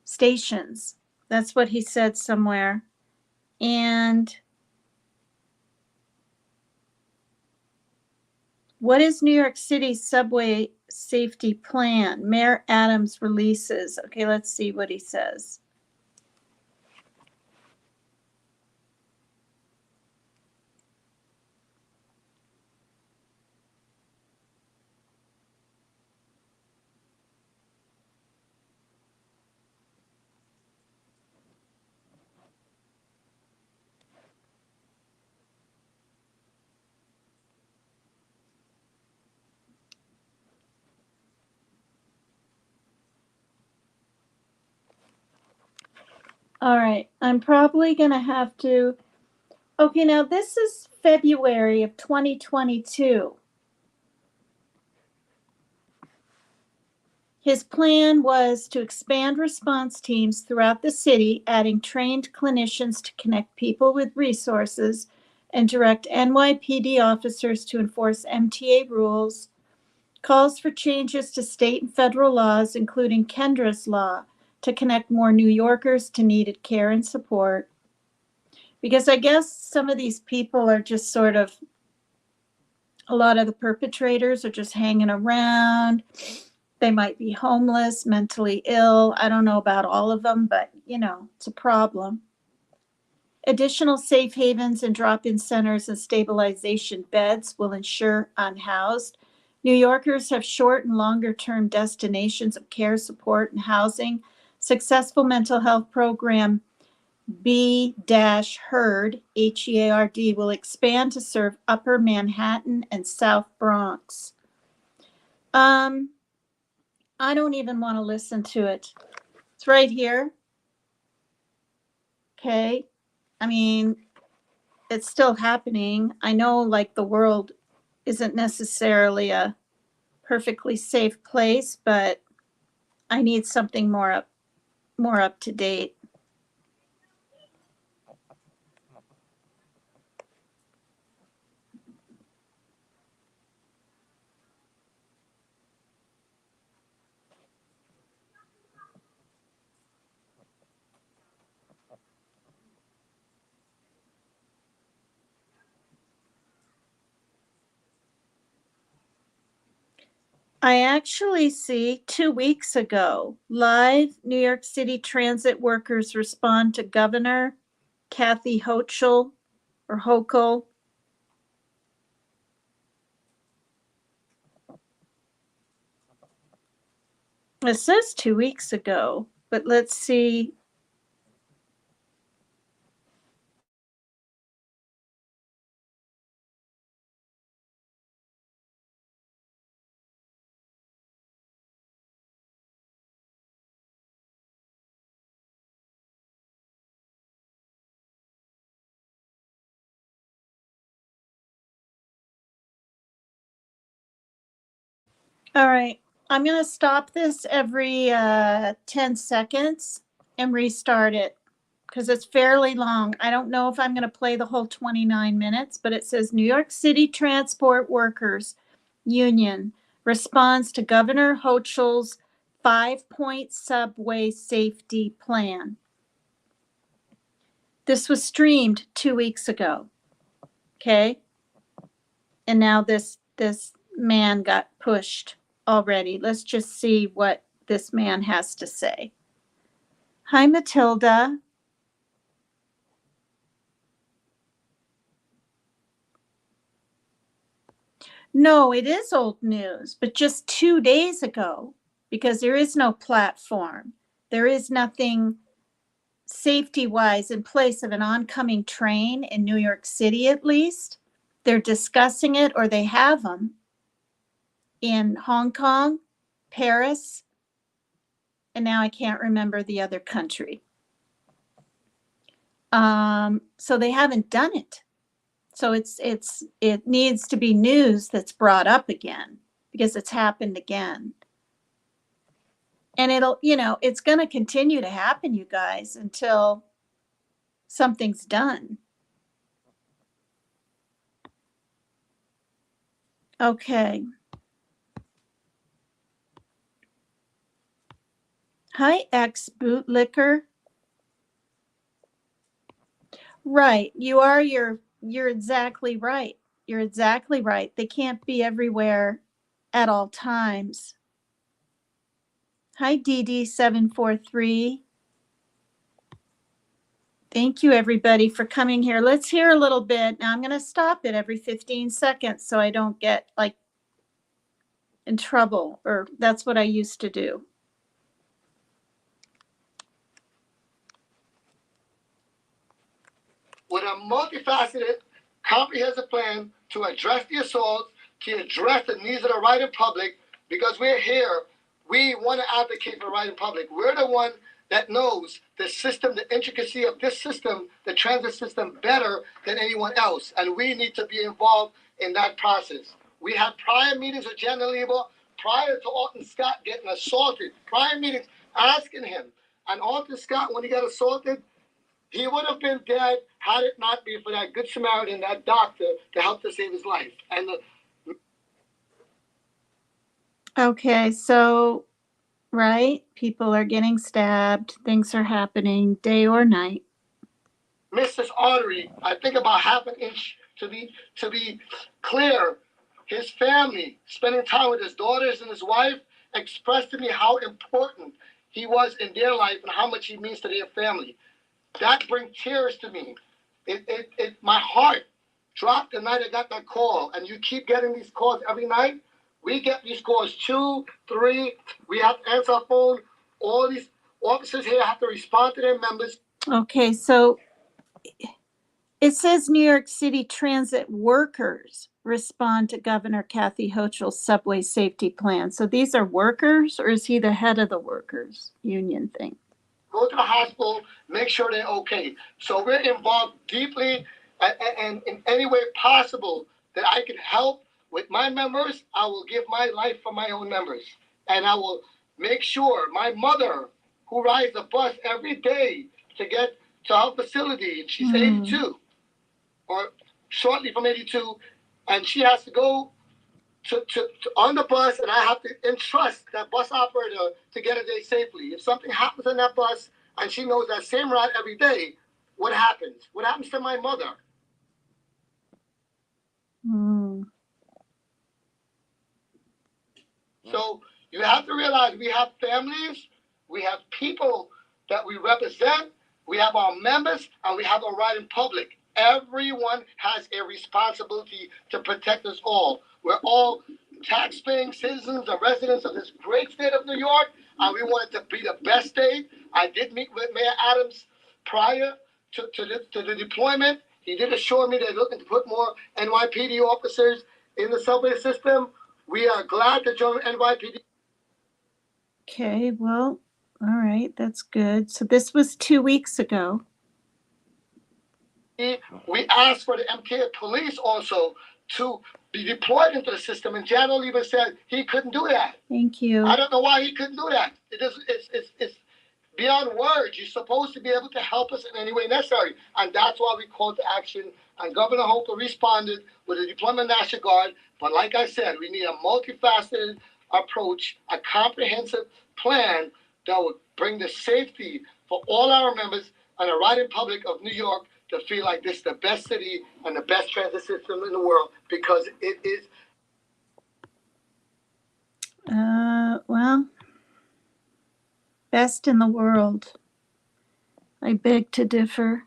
stations. That's what he said somewhere. And what is New York City's subway safety plan? Mayor Adams releases. Okay, let's see what he says. All right, I'm probably going to have to. Okay, now this is February of 2022. His plan was to expand response teams throughout the city, adding trained clinicians to connect people with resources and direct NYPD officers to enforce MTA rules. Calls for changes to state and federal laws, including Kendra's law, to connect more New Yorkers to needed care and support. Because I guess some of these people are just sort of, a lot of the perpetrators are just hanging around. They might be homeless, mentally ill. I don't know about all of them, but it's a problem. Additional safe havens and drop-in centers and stabilization beds will ensure unhoused. New Yorkers have short and longer-term destinations of care, support, and housing. Successful mental health program B-HEARD, HEARD, will expand to serve Upper Manhattan and South Bronx. I don't even want to listen to it. It's right here. Okay. I mean, it's still happening. I know the world isn't necessarily a perfectly safe place, but I need something more up to date. I actually see 2 weeks ago, live New York City transit workers respond to Governor Kathy Hochul or Hochul. It says 2 weeks ago, but let's see. All right, I'm going to stop this every 10 seconds and restart it because it's fairly long. I don't know if I'm going to play the whole 29 minutes, but it says New York City Transport Workers Union responds to Governor Hochul's 5-point subway safety plan. This was streamed 2 weeks ago. Okay. And now this man got pushed already. Let's just see what this man has to say. Hi, Matilda. No, it is old news, but just 2 days ago, because there is no platform. There is nothing safety-wise in place of an oncoming train in New York City, at least. They're discussing it, or they have them in Hong Kong, Paris, and now I can't remember the other country. So they haven't done it. So it needs to be news that's brought up again because it's happened again. And it'll, it's going to continue to happen, you guys, until something's done. Okay. Hi, ex-bootlicker. Right. You're exactly right. You're exactly right. They can't be everywhere at all times. Hi, DD743. Thank you, everybody, for coming here. Let's hear a little bit. Now, I'm going to stop it every 15 seconds so I don't get, in trouble, or that's what I used to do. With a multifaceted, comprehensive plan to address the assaults, to address the needs of the right in public, because we're here, we want to advocate for the right in public. We're the one that knows the system, the intricacy of this system, the transit system better than anyone else. And we need to be involved in that process. We had prior meetings with Jan Lieber prior to Alton Scott getting assaulted. Prior meetings asking him. And Alton Scott, when he got assaulted, he would have been dead had it not been for that good Samaritan, that doctor, to help to save his life. And Okay, so, right, people are getting stabbed. Things are happening day or night. Mrs. Artery, I think about half an inch to be clear. His family, spending time with his daughters and his wife, expressed to me how important he was in their life and how much he means to their family. That brings tears to me. My heart dropped the night I got that call, and you keep getting these calls every night. We get these calls 2, 3. We have to answer our phone. All these officers here have to respond to their members. Okay, so it says New York City transit workers respond to Governor Kathy Hochul's subway safety plan. So these are workers, or is he the head of the workers union thing? Go to the hospital, make sure they're okay. So we're involved deeply, and in any way possible that I can help with my members, I will give my life for my own members. And I will make sure my mother, who rides the bus every day to get to her facility, and she's 82, or shortly from 82, and she has to go to on the bus, and I have to entrust that bus operator to get her there safely. If something happens on that bus, and she knows that same route every day, what happens? What happens to my mother? So you have to realize we have families, we have people that we represent, We have our members and we have a right in public. Everyone has a responsibility to protect us all. We're all tax-paying citizens and residents of this great state of New York, and we want it to be the best state. I did meet with Mayor Adams prior to the deployment. He did assure me they're looking to put more NYPD officers in the subway system. We are glad to join NYPD. Okay, well, all right, that's good. So this was 2 weeks ago. We asked for the MTA police also to be deployed into the system, and General even said he couldn't do that. Thank you. I don't know why he couldn't do that. It's beyond words. You're supposed to be able to help us in any way necessary, and that's why we called to action. And Governor Hochul responded with a deployment of National Guard. But like I said, we need a multifaceted approach, a comprehensive plan that would bring the safety for all our members and the right in public of New York to feel like this is the best city and the best transit system in the world, because it is. Well, best in the world. I beg to differ.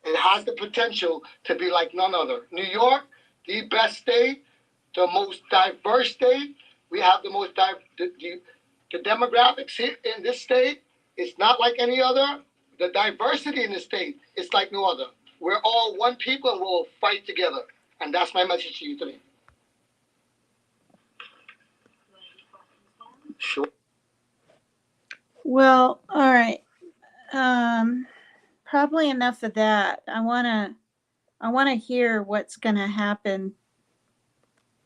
It has the potential to be like none other. New York, the best state, the most diverse state. We have the most the demographics here in this state. It's not like any other. The diversity in the state is like no other. We're all one people and we'll fight together. And that's my message to you today. Sure. Well, all right. Probably enough of that. I want to hear what's going to happen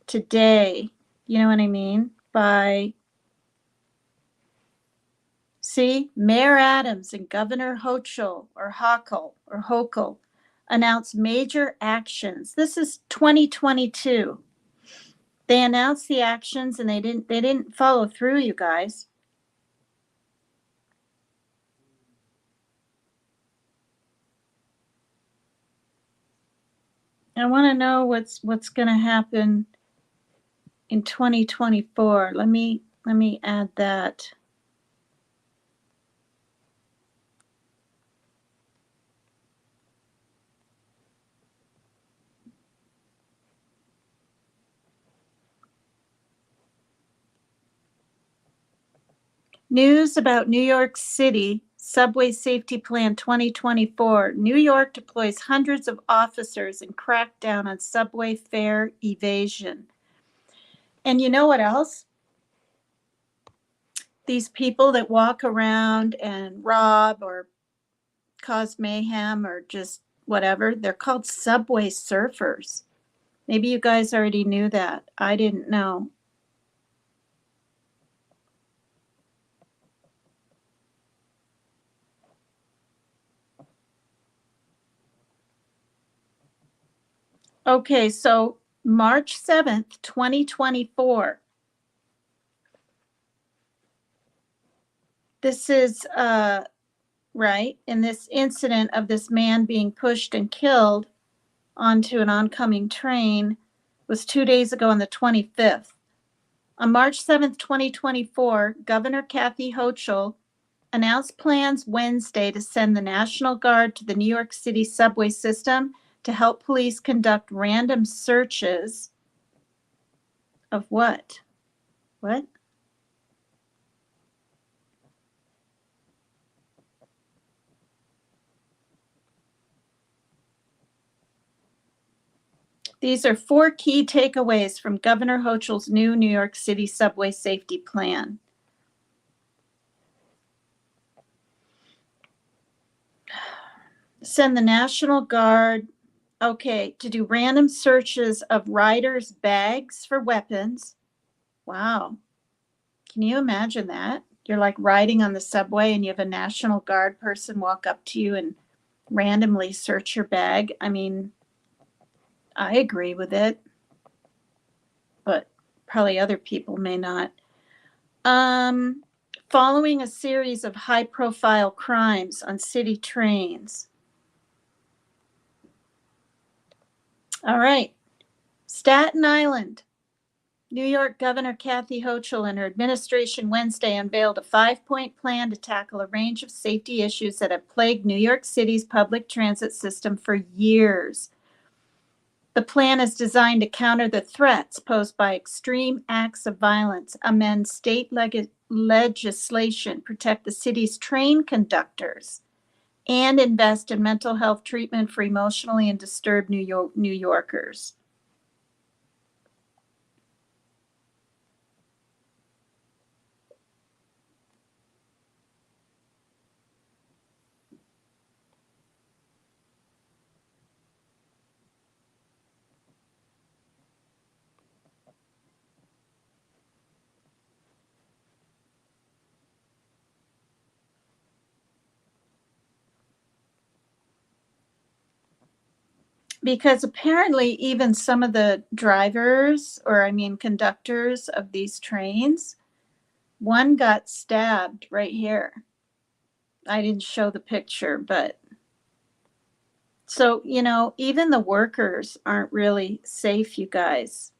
today. You know what I mean? See, Mayor Adams and Governor Hochul announced major actions. This is 2022. They announced the actions and they didn't follow through, you guys. I want to know what's going to happen in 2024. Let me add that. News about New York City Subway Safety Plan 2024. New York deploys hundreds of officers and crackdown on subway fare evasion. And you know what else? These people that walk around and rob or cause mayhem or just whatever, they're called subway surfers. Maybe you guys already knew that. I didn't know. Okay, so March 7th, 2024. This is right in this incident of this man being pushed and killed onto an oncoming train was 2 days ago on the 25th. On March 7th, 2024, Governor Kathy Hochul announced plans Wednesday to send the National Guard to the New York City subway system to help police conduct random searches of what? What? These are 4 key takeaways from Governor Hochul's new New York City subway safety plan. Send the National Guard, okay, to do random searches of riders' bags for weapons. Wow. Can you imagine that? You're like riding on the subway and you have a National Guard person walk up to you and randomly search your bag. I mean, I agree with it, but probably other people may not. Following a series of high-profile crimes on city trains. All right, Staten Island. New York Governor Kathy Hochul and her administration Wednesday unveiled a 5-point plan to tackle a range of safety issues that have plagued New York City's public transit system for years. The plan is designed to counter the threats posed by extreme acts of violence, amend state legislation, protect the city's train conductors, and invest in mental health treatment for emotionally and disturbed New Yorkers. Because apparently even some of the conductors of these trains, one got stabbed right here. I didn't show the picture, but so, even the workers aren't really safe, you guys.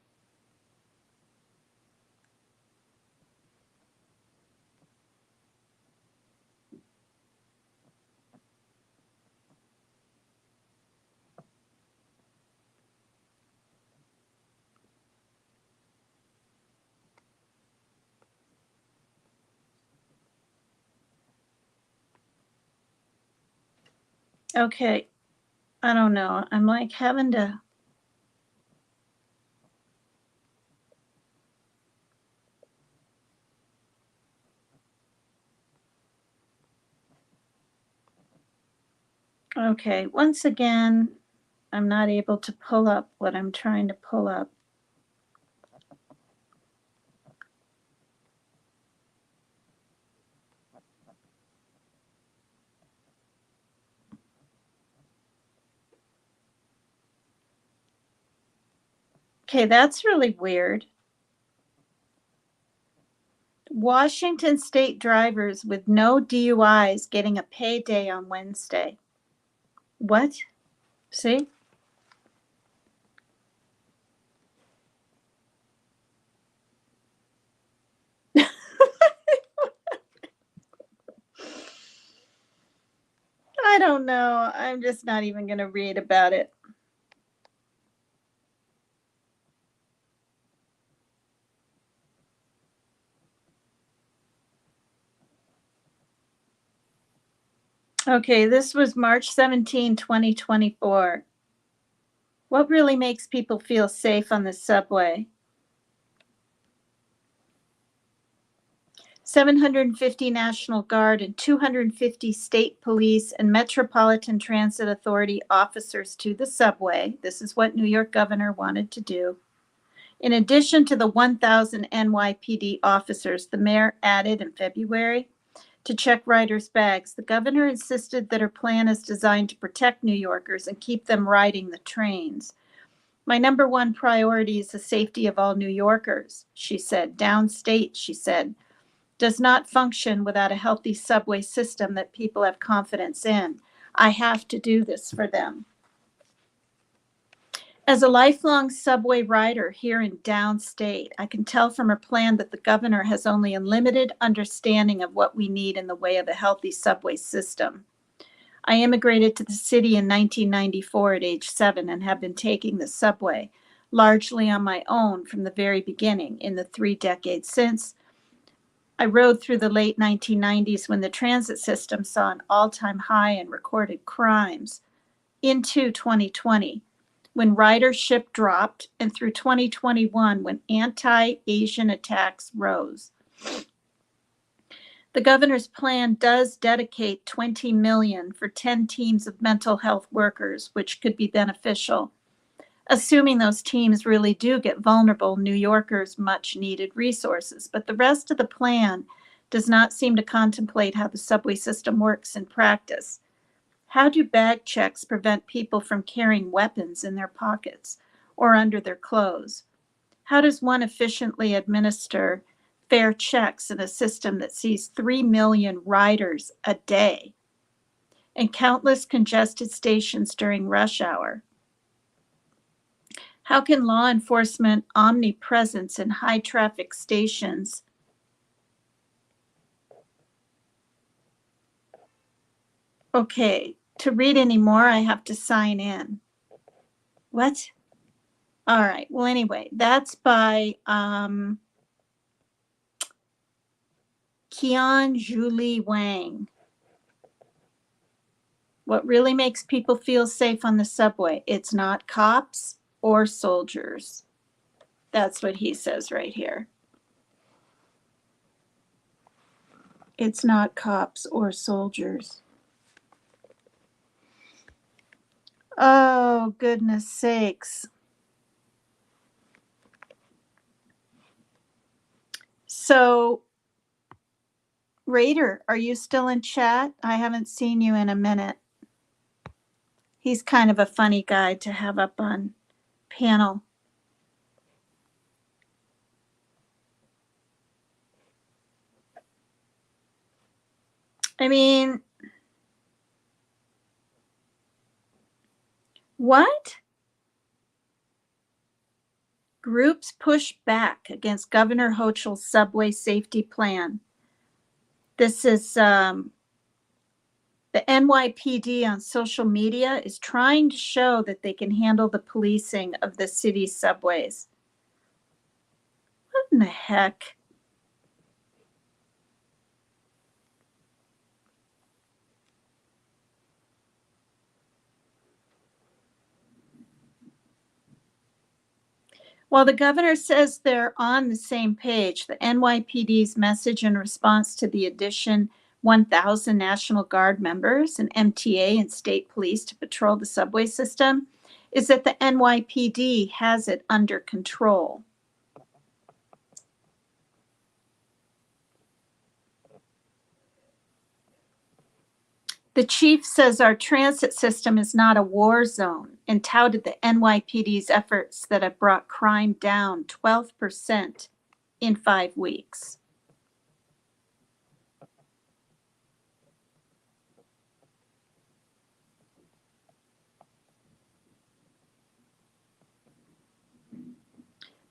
Okay. I don't know. I'm like having to. Okay. Once again, I'm not able to pull up what I'm trying to pull up. Okay, that's really weird. Washington state drivers with no DUIs getting a payday on Wednesday. What? See? I don't know. I'm just not even going to read about it. Okay, this was March 17, 2024. What really makes people feel safe on the subway? 750 National Guard and 250 state police and Metropolitan Transit Authority officers to the subway. This is what New York governor wanted to do. In addition to the 1,000 NYPD officers the mayor added in February to check riders' bags, the governor insisted that her plan is designed to protect New Yorkers and keep them riding the trains. My number one priority is the safety of all New Yorkers, she said. Downstate, she said, does not function without a healthy subway system that people have confidence in. I have to do this for them. As a lifelong subway rider here in downstate, I can tell from her plan that the governor has only a limited understanding of what we need in the way of a healthy subway system. I immigrated to the city in 1994 at age 7 and have been taking the subway largely on my own from the very beginning in the 3 decades since. I rode through the late 1990s when the transit system saw an all-time high in recorded crimes, into 2020 when ridership dropped, and through 2021 when anti-Asian attacks rose. The governor's plan does dedicate $20 million for 10 teams of mental health workers, which could be beneficial, assuming those teams really do get vulnerable New Yorkers much needed resources. But the rest of the plan does not seem to contemplate how the subway system works in practice. How do bag checks prevent people from carrying weapons in their pockets or under their clothes? How does one efficiently administer fair checks in a system that sees 3 million riders a day and countless congested stations during rush hour? How can law enforcement omnipresence in high traffic stations Okay, to read any more, I have to sign in. What? All right. Well, anyway, that's by Kian Julie Wang. What really makes people feel safe on the subway? It's not cops or soldiers. That's what he says right here. It's not cops or soldiers. Oh, goodness sakes. So, Raider, are you still in chat? I haven't seen you in a minute. He's kind of a funny guy to have up on panel. I mean, what? Groups push back against Governor Hochul's subway safety plan. This is the NYPD on social media is trying to show that they can handle the policing of the city's subways. What in the heck? While the governor says they're on the same page, the NYPD's message in response to the addition 1,000 National Guard members and MTA and state police to patrol the subway system is that the NYPD has it under control. The chief says our transit system is not a war zone and touted the NYPD's efforts that have brought crime down 12% in 5 weeks.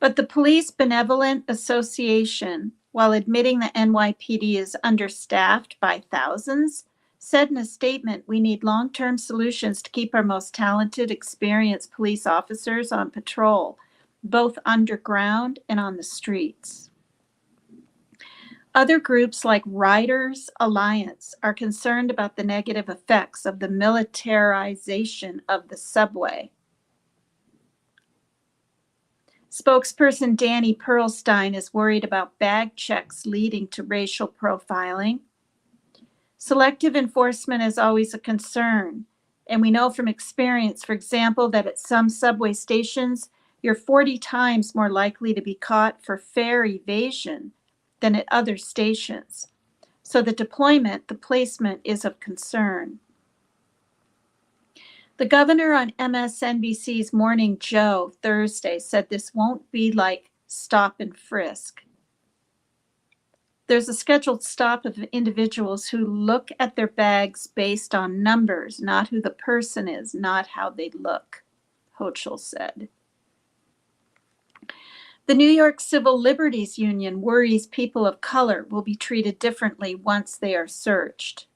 But the Police Benevolent Association, while admitting the NYPD is understaffed by thousands, said in a statement, we need long-term solutions to keep our most talented, experienced police officers on patrol, both underground and on the streets. Other groups like Riders Alliance are concerned about the negative effects of the militarization of the subway. Spokesperson Danny Pearlstein is worried about bag checks leading to racial profiling. Selective enforcement is always a concern, and we know from experience, for example, that at some subway stations, you're 40 times more likely to be caught for fare evasion than at other stations. So the placement is of concern. The governor on MSNBC's Morning Joe Thursday said this won't be like stop and frisk. There's a scheduled stop of individuals who look at their bags based on numbers, not who the person is, not how they look, Hochul said. The New York Civil Liberties Union worries people of color will be treated differently once they are searched.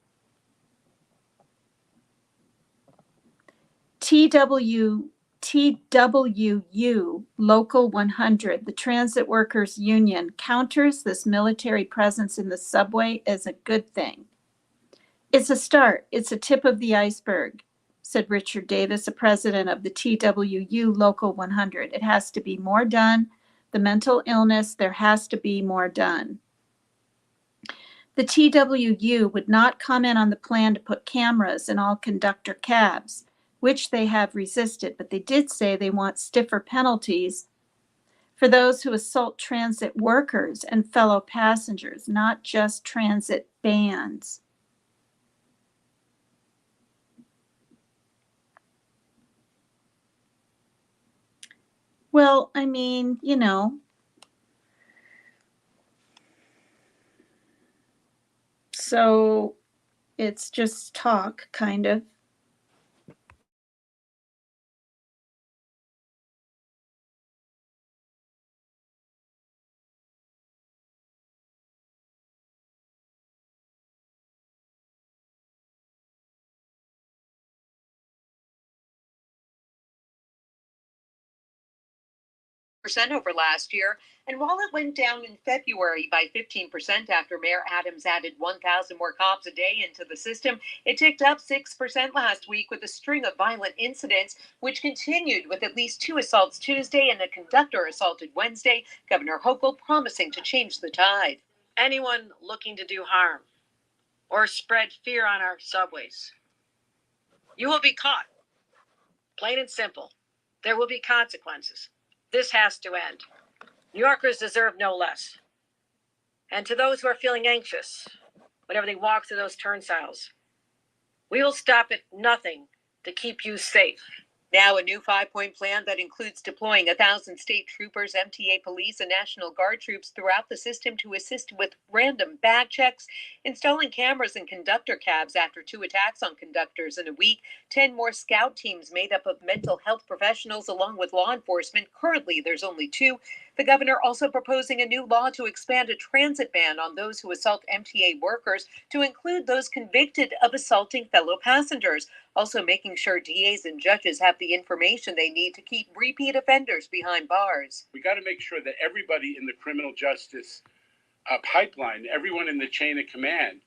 TWU Local 100, the Transit Workers Union, counters this military presence in the subway as a good thing. It's a start. It's a tip of the iceberg, said Richard Davis, a president of the TWU Local 100. It has to be more done. The mental illness, there has to be more done. The TWU would not comment on the plan to put cameras in all conductor cabs, which they have resisted, but they did say they want stiffer penalties for those who assault transit workers and fellow passengers, not just transit bands. Well, I mean, you know, so it's just talk, kind of. over last year. And while it went down in February by 15% after Mayor Adams added 1,000 more cops a day into the system, it ticked up 6% last week with a string of violent incidents, which continued with at least 2 assaults Tuesday and a conductor assaulted Wednesday. Governor Hochul promising to change the tide. Anyone looking to do harm or spread fear on our subways, you will be caught. Plain and simple. There will be consequences. This has to end. New Yorkers deserve no less. And to those who are feeling anxious, whenever they walk through those turnstiles, we will stop at nothing to keep you safe. Now a new 5-point plan that includes deploying 1,000 state troopers, MTA police, and National Guard troops throughout the system to assist with random bag checks, installing cameras in conductor cabs after 2 attacks on conductors in a week, 10 more scout teams made up of mental health professionals along with law enforcement. Currently, there's only 2. The governor also proposing a new law to expand a transit ban on those who assault MTA workers to include those convicted of assaulting fellow passengers. Also making sure DAs and judges have the information they need to keep repeat offenders behind bars. We got to make sure that everybody in the criminal justice pipeline, everyone in the chain of command,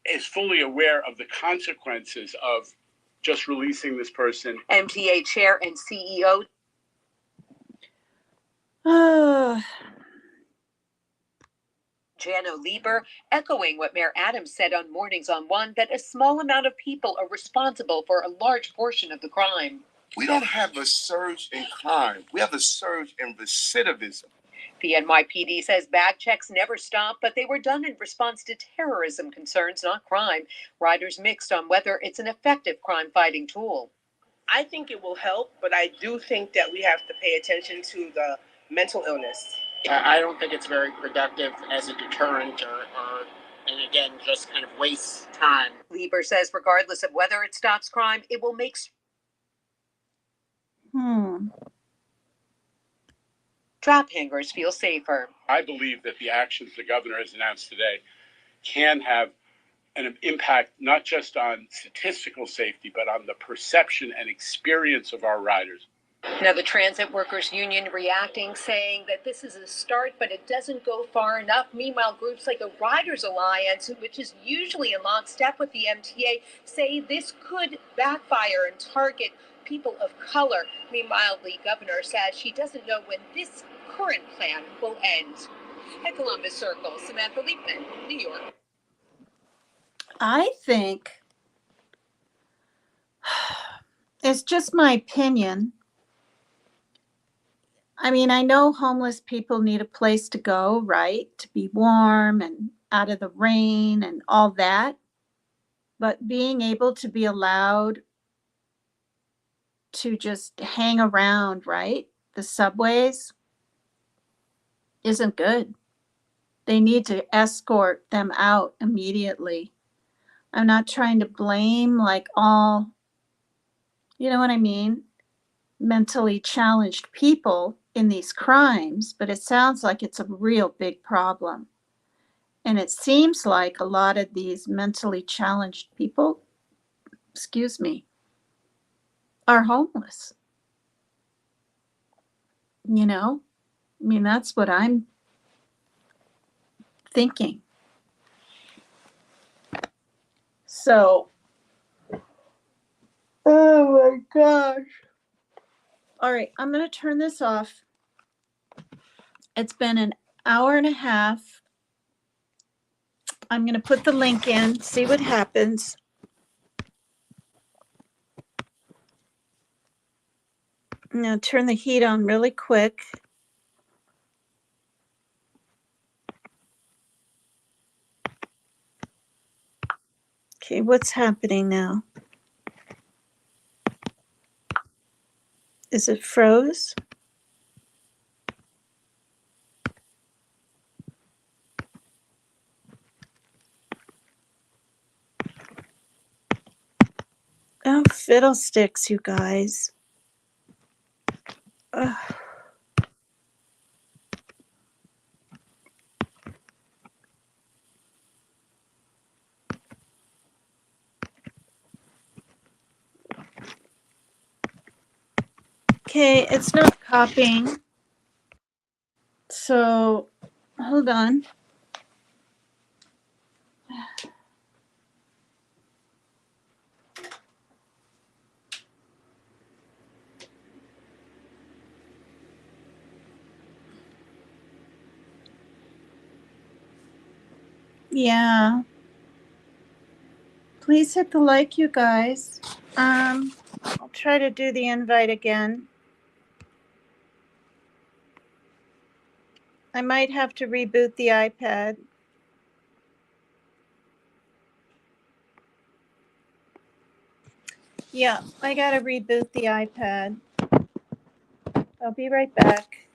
is fully aware of the consequences of just releasing this person. MTA chair and CEO. Jano Lieber echoing what Mayor Adams said on Mornings on One, that a small amount of people are responsible for a large portion of the crime. We don't have a surge in crime. We have a surge in recidivism. The NYPD says bag checks never stopped, but they were done in response to terrorism concerns, not crime. Riders mixed on whether it's an effective crime-fighting tool. I think it will help, but I do think that we have to pay attention to the mental illness. I don't think it's very productive as a deterrent and again, just kind of wastes time. Lieber says regardless of whether it stops crime, it will make drop hangers feel safer. I believe that the actions the governor has announced today can have an impact not just on statistical safety, but on the perception and experience of our riders. Now, the Transit Workers Union reacting, saying that this is a start, but it doesn't go far enough. Meanwhile, groups like the Riders Alliance, which is usually in lockstep with the MTA, say this could backfire and target people of color. Meanwhile, the governor says she doesn't know when this current plan will end. At Columbus Circle, Samantha Liebman, New York. I think it's just my opinion. I mean, I know homeless people need a place to go, right? To be warm and out of the rain and all that. But being able to be allowed to just hang around, right? The subways isn't good. They need to escort them out immediately. I'm not trying to blame like all, you know what I mean? Mentally challenged people in these crimes, but it sounds like it's a real big problem. And it seems like a lot of these mentally challenged people, are homeless. You know, I mean, that's what I'm thinking. So, oh my gosh. All right, I'm going to turn this off. It's been an hour and a half. I'm going to put the link in, see what happens. Now turn the heat on really quick. Okay, what's happening now? Is it froze? Oh, fiddlesticks, you guys. Ugh. Okay, it's not copying. So, hold on. Yeah. Please hit the like, you guys. I'll try to do the invite again. I might have to reboot the iPad. Yeah, I gotta reboot the iPad. I'll be right back.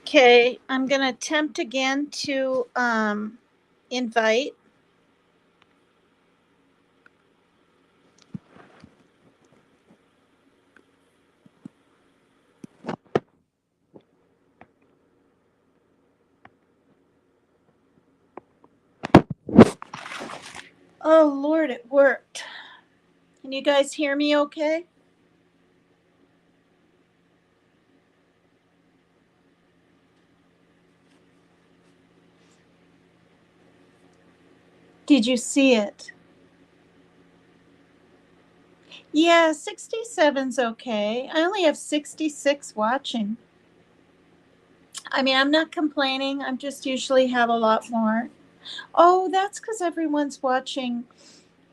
Okay, I'm gonna attempt again to invite. Oh Lord, it worked. Can you guys hear me okay? Did you see it? Yeah, 67's okay. I only have 66 watching. I mean, I'm not complaining. I'm just usually have a lot more. Oh, that's because everyone's watching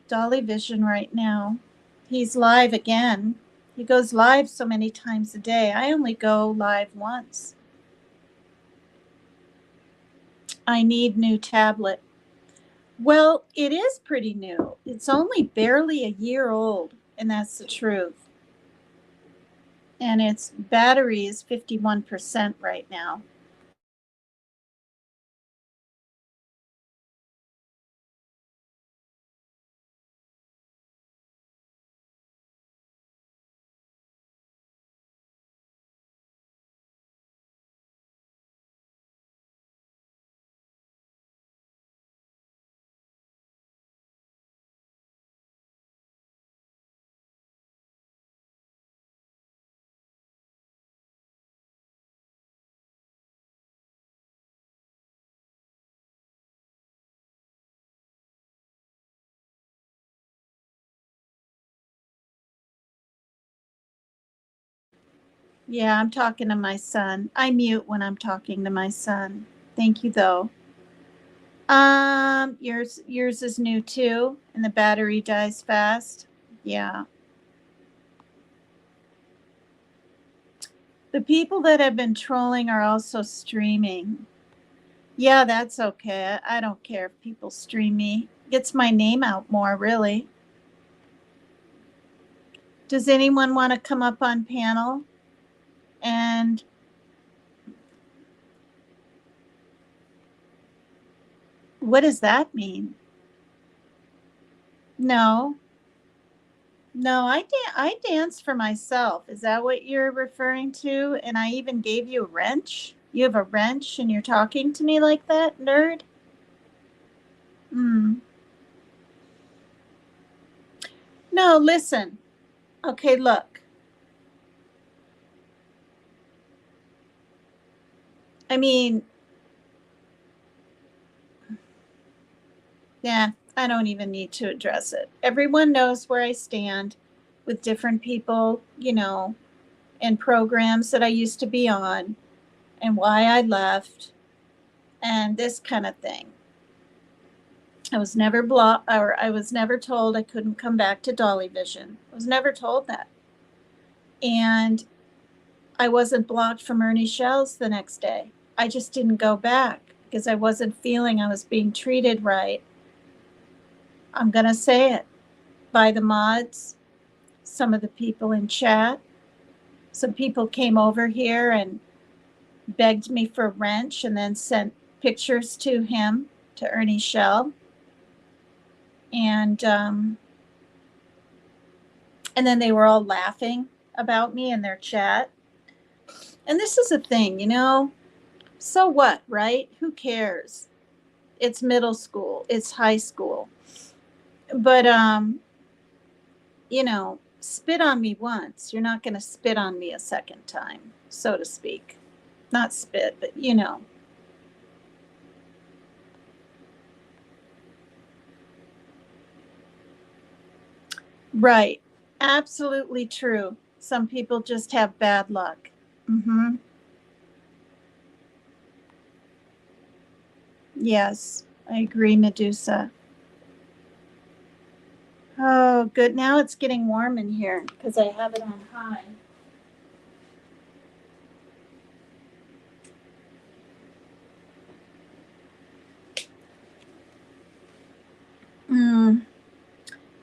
Dolly Vision right now. He's live again. He goes live so many times a day. I only go live once. I need new tablet. Well, it is pretty new. It's only barely a year old, and that's the truth. And its battery is 51% right now. Yeah, I'm talking to my son. I mute when I'm talking to my son. Thank you, though. Yours is new too, and the battery dies fast. Yeah. The people that have been trolling are also streaming. Yeah, that's okay. I don't care if people stream me. Gets my name out more, really. Does anyone want to come up on panel? And what does that mean? No. No, I dance for myself. Is that what you're referring to? And I even gave you a wrench? You have a wrench and you're talking to me like that, nerd? Hmm. No, listen. Okay, look. I mean, yeah, I don't even need to address it. Everyone knows where I stand with different people, and programs that I used to be on and why I left and this kind of thing. I was never blocked, or I was never told I couldn't come back to Dolly Vision. I was never told that. And I wasn't blocked from Ernie Shells the next day. I just didn't go back because I wasn't feeling I was being treated right. I'm going to say it. By the mods, some of the people in chat, some people came over here and begged me for a wrench and then sent pictures to him, to Ernie Shell. And then they were all laughing about me in their chat. And this is a thing, so what, right? Who cares? It's middle school, it's high school. But spit on me once, you're not going to spit on me a second time, so to speak. Not spit, but Right. Absolutely true. Some people just have bad luck. Mm-hmm. Yes, I agree, Medusa. Oh, good. Now it's getting warm in here because I have it on high.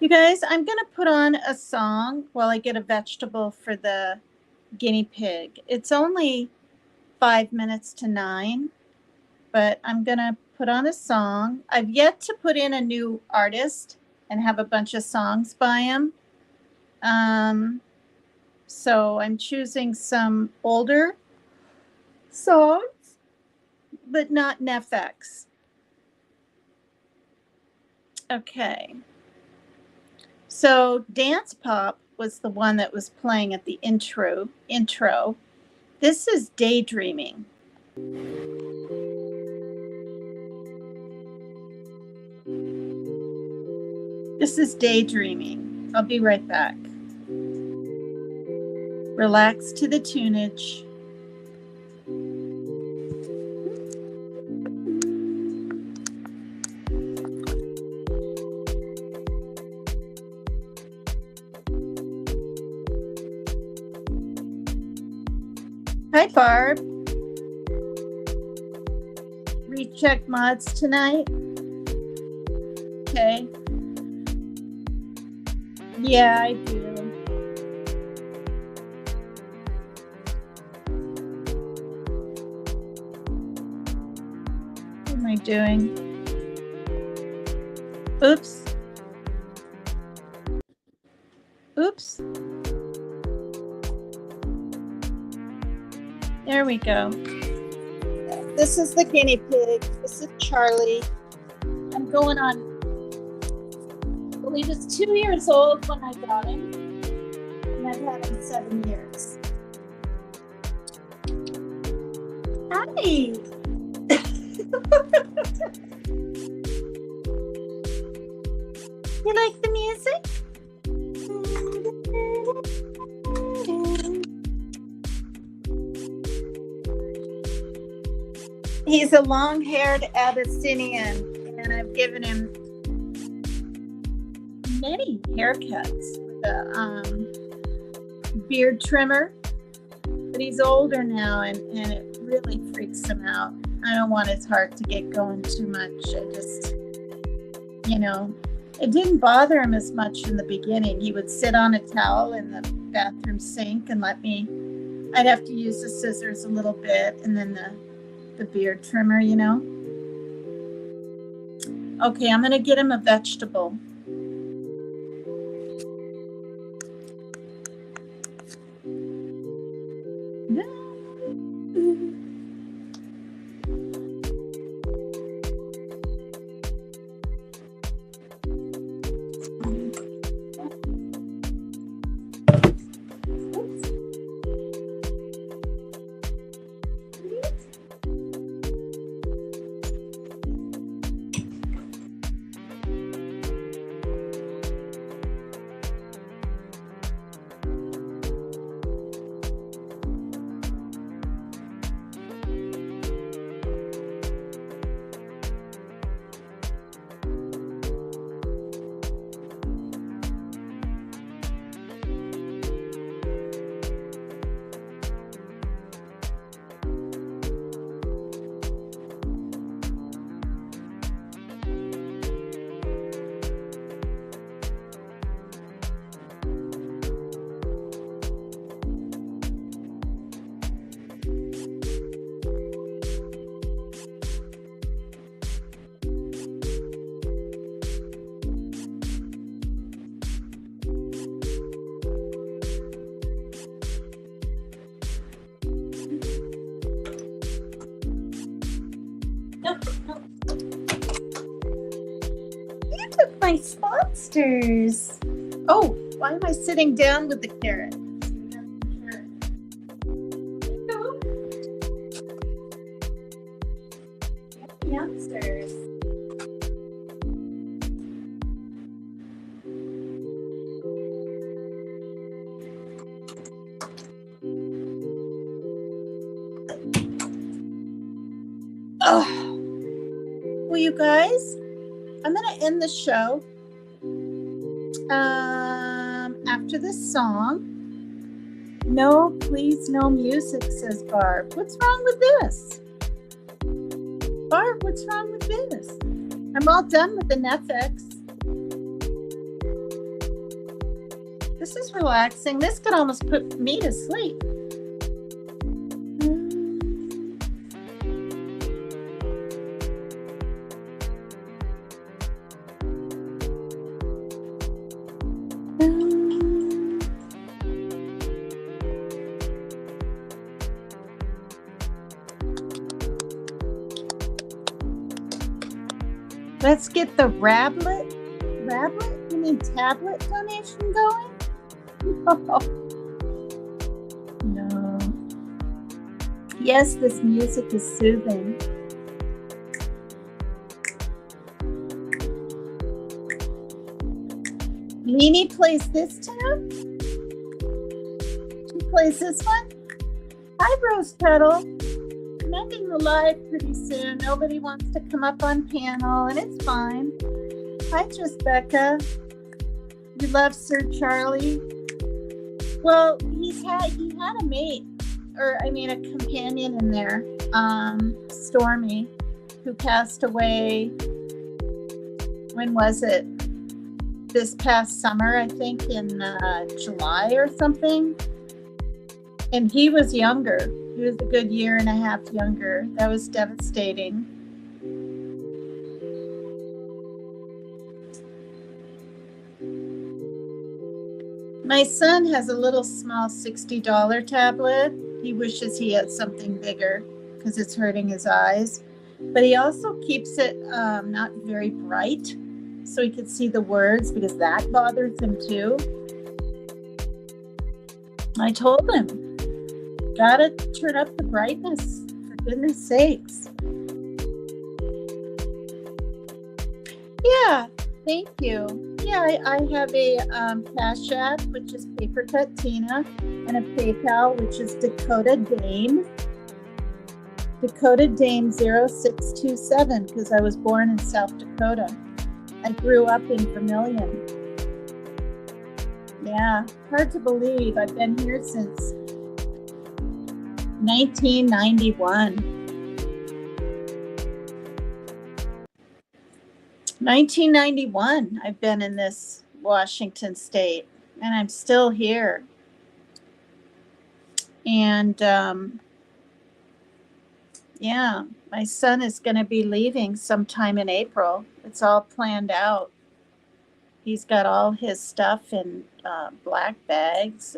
You guys, I'm going to put on a song while I get a vegetable for the guinea pig. It's only 5 minutes to 9, but I'm going to put on a song. I've yet to put in a new artist and have a bunch of songs by him. So I'm choosing some older songs, but not NFX. Okay. So Dance Pop was the one that was playing at the intro. This is Daydreaming. This is daydreaming. I'll be right back. Relax to the tunage. Hi, Barb. Recheck mods tonight. Okay. Yeah, I do. What am I doing? Oops. Oops. There we go. This is the guinea pig. This is Charlie. I'm going on, I believe it's 2 years old when I got him. And I've had him 7 years. Hi. You like the music? He's a long-haired Abyssinian, and I've given him many haircuts with a beard trimmer. But he's older now, and it really freaks him out. I don't want his heart to get going too much. I just, it didn't bother him as much in the beginning. He would sit on a towel in the bathroom sink and I'd have to use the scissors a little bit, and then the beard trimmer, Okay, I'm going to get him a vegetable. My sponsors. Oh, why am I sitting down with the carrot? Youngsters. Oh, well, you guys, I'm going to end the show after this song. No, please, no music, says Barb. What's wrong with this? Barb, what's wrong with this? I'm all done with the Netflix. This is relaxing. This could almost put me to sleep. Let's get the rablet? You mean tablet donation going? No. Yes, this music is soothing. Leanie plays this tune? She plays this one? Hi, Rose Petal. I'm ending the live pretty soon. Nobody wants to come up on panel, and it's fine. Hi, Just Becca. You love Sir Charlie? Well, he had a mate, or I mean a companion in there, Stormy, who passed away. When was it? This past summer, I think in July or something. And he was younger. He was a good year and a half younger. That was devastating. My son has a little small $60 tablet. He wishes he had something bigger because it's hurting his eyes. But he also keeps it not very bright so he can see the words because that bothers him too. I told him, gotta turn up the brightness, for goodness sakes. Yeah, thank you. Yeah, I have a Cash App, which is Paper Cut Tina, and a PayPal, which is Dakota Dame. Dakota Dame 0627, because I was born in South Dakota. I grew up in Vermilion. Yeah, hard to believe. I've been here since 1991. 1991, I've been in this Washington state, and I'm still here. And yeah, my son is going to be leaving sometime in April. It's all planned out. He's got all his stuff in black bags,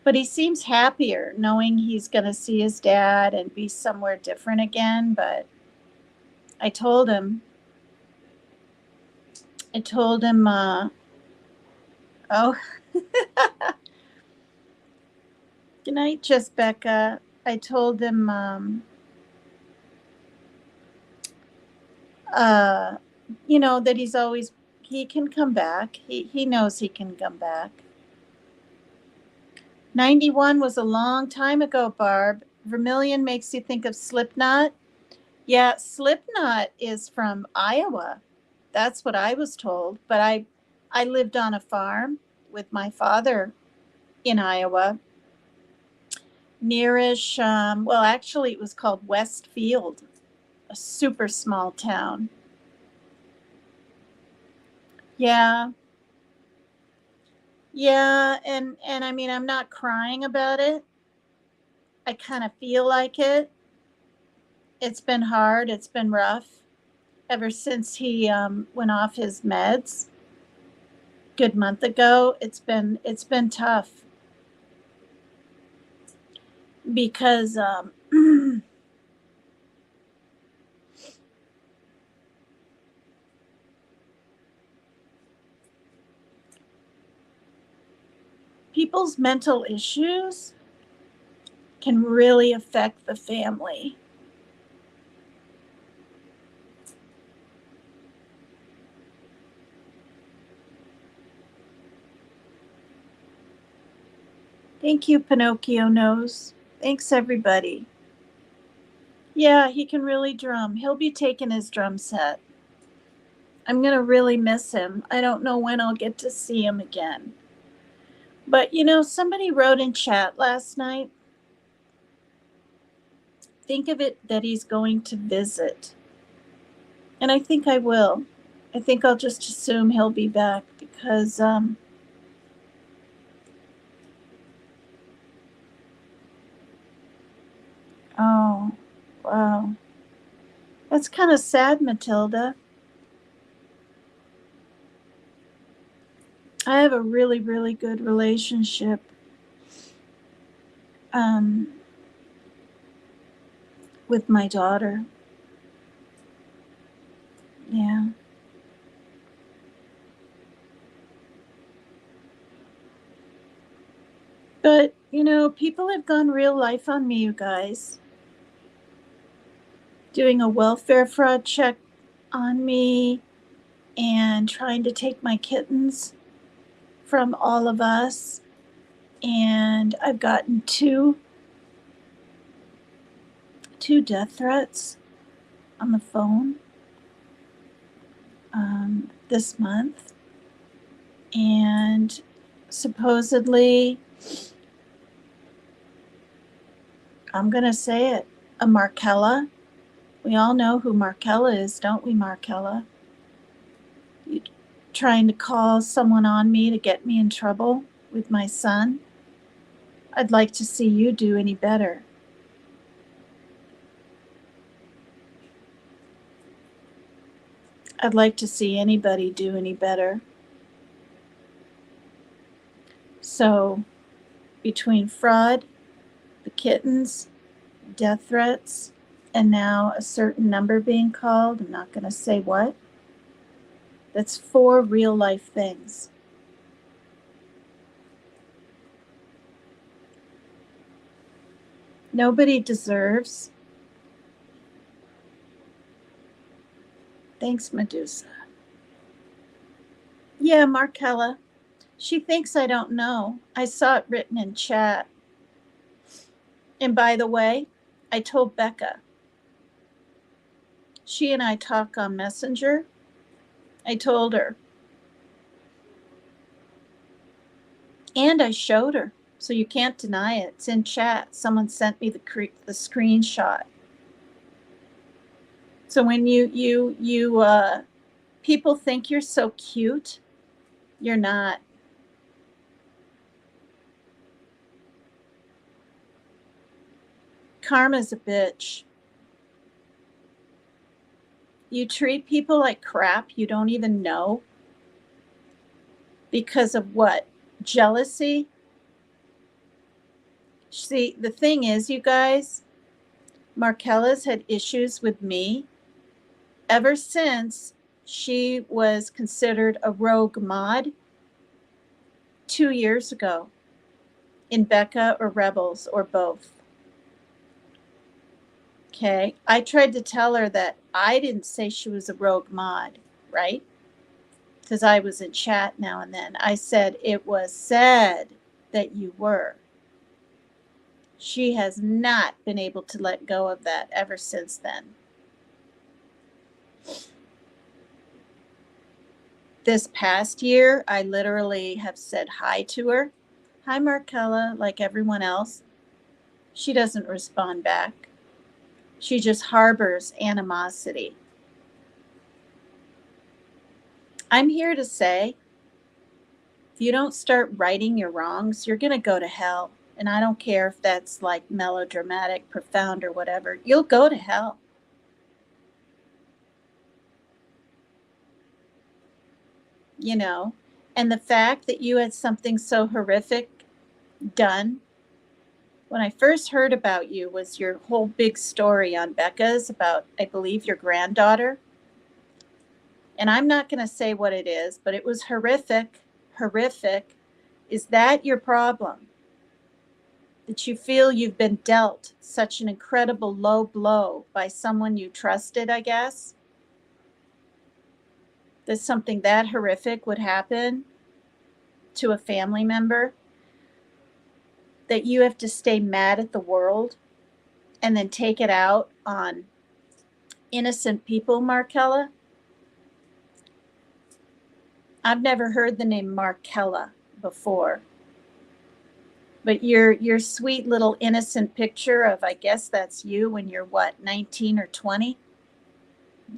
but he seems happier knowing he's going to see his dad and be somewhere different again. But I told him, oh, good night, Just Becca. I told him, that he can come back. He knows he can come back. 91 was a long time ago, Barb. Vermilion makes you think of Slipknot. Yeah, Slipknot is from Iowa. That's what I was told. But I lived on a farm with my father in Iowa. Nearish, well, actually, it was called Westfield, a super small town. Yeah. Yeah, and I mean, I'm not crying about it. I kind of feel like it. It's been hard. It's been rough ever since he went off his meds. Good month ago. It's been tough because people's mental issues can really affect the family. Thank you, Pinocchio Nose. Thanks, everybody. Yeah, he can really drum. He'll be taking his drum set. I'm going to really miss him. I don't know when I'll get to see him again. But, somebody wrote in chat last night, think of it that he's going to visit. And I think I will. I think I'll just assume he'll be back because oh, wow. That's kind of sad, Matilda. I have a really, really good relationship with my daughter. Yeah. But, people have gone real life on me, you guys. Doing a welfare fraud check on me and trying to take my kittens from all of us. And I've gotten two death threats on the phone this month. And supposedly, I'm going to say it, a Markella. We all know who Markella is, don't we, Markella? You trying to call someone on me to get me in trouble with my son? I'd like to see you do any better. I'd like to see anybody do any better. So, between fraud, the kittens, death threats, and now a certain number being called, I'm not going to say what, that's 4 real life things. Nobody deserves. Thanks, Medusa. Yeah, Markella. She thinks I don't know. I saw it written in chat. And by the way, I told Becca. She and I talk on Messenger. I told her. And I showed her. So you can't deny it. It's in chat. Someone sent me the screenshot. So when you people think you're so cute, you're not. Karma's a bitch. You treat people like crap you don't even know because of what? Jealousy? See, the thing is, you guys, Markella's had issues with me ever since she was considered a rogue mod 2 years ago in Becca or Rebels or both. Okay, I tried to tell her that I didn't say she was a rogue mod, right? Because I was in chat now and then. I said it was said that you were. She has not been able to let go of that ever since then. This past year, I literally have said hi to her. Hi, Markella, like everyone else. She doesn't respond back. She just harbors animosity. I'm here to say, if you don't start righting your wrongs, you're going to go to hell. And I don't care if that's like melodramatic, profound, or whatever. You'll go to hell. You know, and the fact that you had something so horrific done. When I first heard about you was your whole big story on Becca's about, I believe, your granddaughter. And I'm not going to say what it is, but it was horrific. Horrific. Is that your problem? That you feel you've been dealt such an incredible low blow by someone you trusted, I guess? That something that horrific would happen to a family member? That you have to stay mad at the world and then take it out on innocent people, Markella? I've never heard the name Markella before. But your sweet little innocent picture of, I guess that's you when you're what, 19 or 20?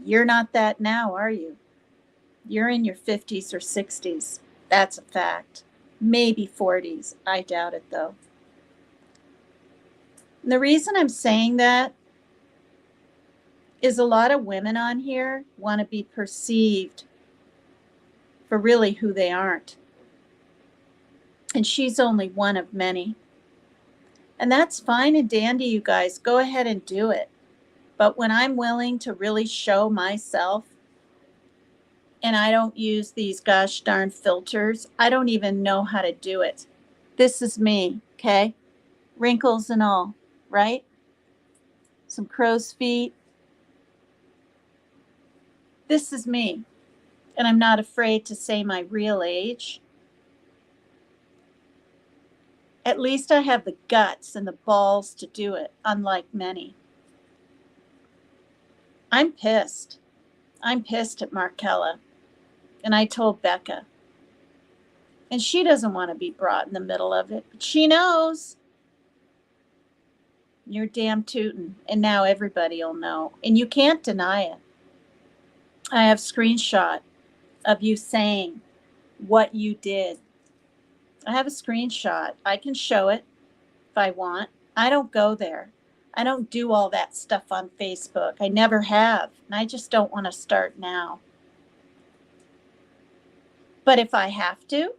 You're not that now, are you? You're in your 50s or 60s. That's a fact. Maybe 40s. I doubt it, though. And the reason I'm saying that is a lot of women on here want to be perceived for really who they aren't. And she's only one of many. And that's fine and dandy, you guys. Go ahead and do it. But when I'm willing to really show myself, and I don't use these gosh darn filters, I don't even know how to do it. This is me, okay? Wrinkles and all, right? Some crow's feet. This is me. And I'm not afraid to say my real age. At least I have the guts and the balls to do it, unlike many. I'm pissed. I'm pissed at Markella. And I told Becca. And she doesn't want to be brought in the middle of it. But she knows. You're damn tootin'. And now everybody will know. And you can't deny it. I have screenshot of you saying what you did. I have a screenshot. I can show it if I want. I don't go there. I don't do all that stuff on Facebook. I never have. And I just don't want to start now. But if I have to,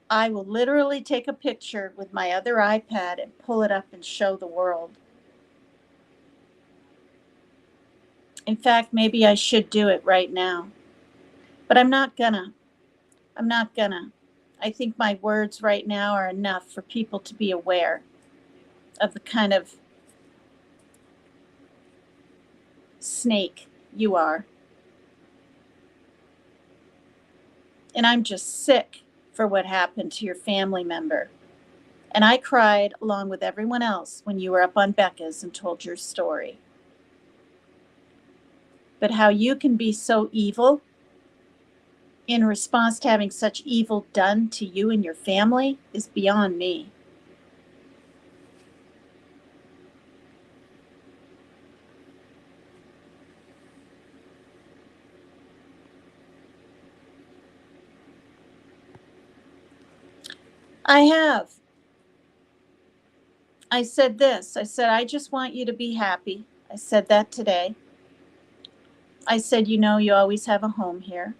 I will literally take a picture with my other iPad and pull it up and show the world. In fact, maybe I should do it right now. But I'm not gonna. I'm not gonna. I think my words right now are enough for people to be aware of the kind of snake you are. And I'm just sick for what happened to your family member. And I cried along with everyone else when you were up on Becca's and told your story. But how you can be so evil in response to having such evil done to you and your family is beyond me. I have. I said this. I said, I just want you to be happy. I said that today. I said, you know, you always have a home here.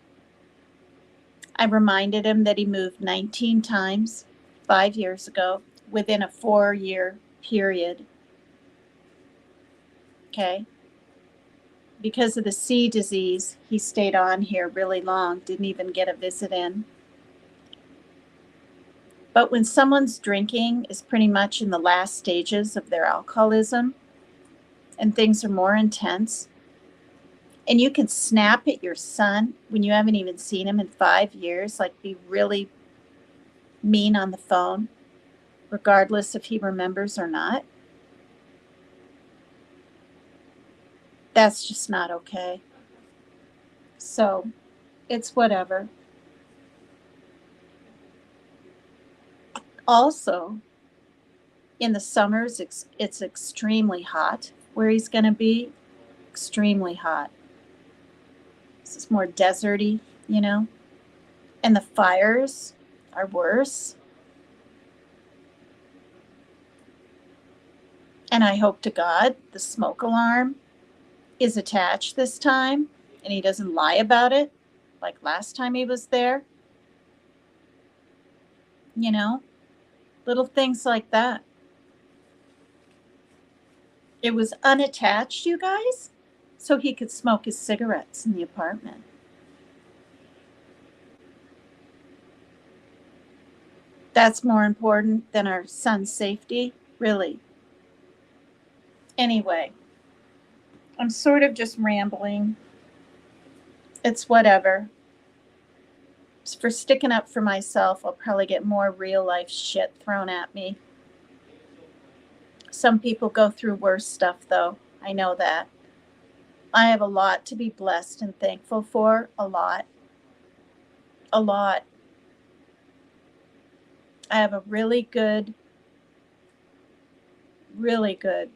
I reminded him that he moved 19 times 5 years ago within a 4-year period. Okay. Because of the C disease, he stayed on here really long, didn't even get a visit in. But when someone's drinking is pretty much in the last stages of their alcoholism and things are more intense, and you can snap at your son when you haven't even seen him in 5 years, like be really mean on the phone, regardless if he remembers or not, that's just not okay. So it's whatever. Also, in the summers, it's extremely hot where he's going to be. Extremely hot. This is more deserty, you know? And the fires are worse. And I hope to God the smoke alarm is attached this time and he doesn't lie about it like last time he was there. You know? Little things like that. It was unattached, you guys, so he could smoke his cigarettes in the apartment. That's more important than our son's safety, really. Anyway, I'm sort of just rambling. It's whatever. For sticking up for myself, I'll probably get more real life shit thrown at me. Some people go through worse stuff, though. I know that. I have a lot to be blessed and thankful for. A lot. A lot. I have a really good,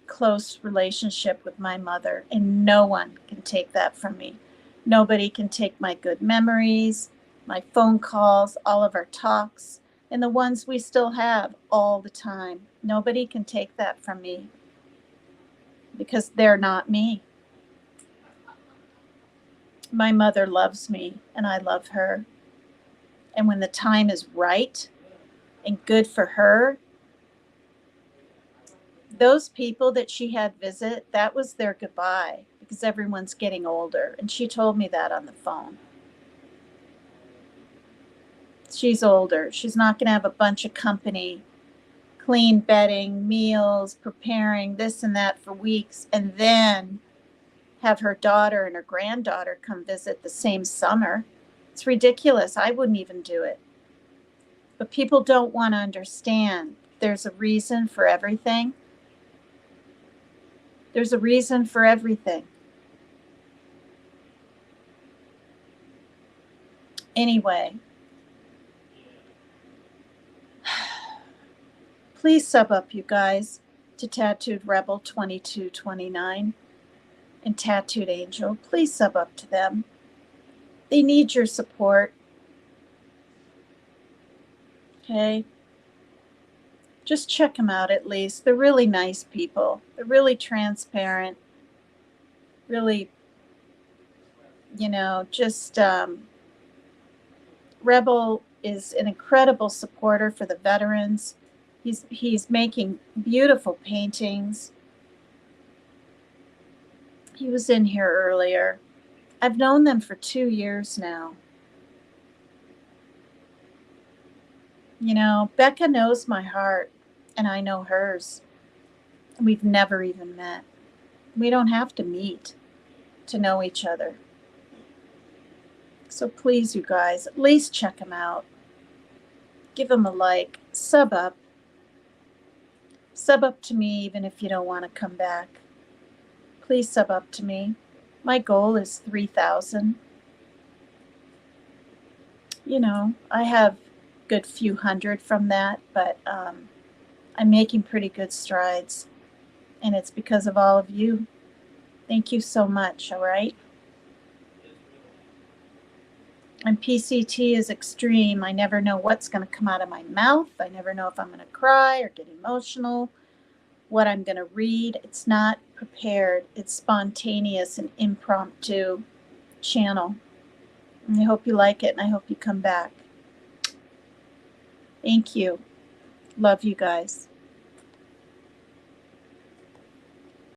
close relationship with my mother, and no one can take that from me. Nobody can take my good memories, my phone calls, all of our talks, and the ones we still have all the time. Nobody can take that from me because they're not me. My mother loves me and I love her. And when the time is right and good for her, those people that she had visit, that was their goodbye because everyone's getting older. And she told me that on the phone. She's older. She's not going to have a bunch of company, clean bedding, meals, preparing this and that for weeks, and then have her daughter and her granddaughter come visit the same summer. It's ridiculous. I wouldn't even do it. But people don't want to understand. There's a reason for everything. There's a reason for everything. Anyway, please sub up, you guys, to Tattooed Rebel 2229 and Tattooed Angel. Please sub up to them. They need your support. Okay? Just check them out at least. They're really nice people. They're really transparent. Really, just Rebel is an incredible supporter for the veterans. He's making beautiful paintings. He was in here earlier. I've known them for 2 years now. Becca knows my heart, and I know hers. We've never even met. We don't have to meet to know each other. So please, you guys, at least check them out. Give them a like. Sub up. Sub up to me even if you don't want to come back. Please sub up to me. My goal is 3,000. I have a good few hundred from that, but I'm making pretty good strides. And it's because of all of you. Thank you so much, all right? And PCT is extreme. I never know what's going to come out of my mouth. I never know if I'm going to cry or get emotional, what I'm going to read. It's not prepared. It's spontaneous and impromptu channel. And I hope you like it, and I hope you come back. Thank you. Love you guys.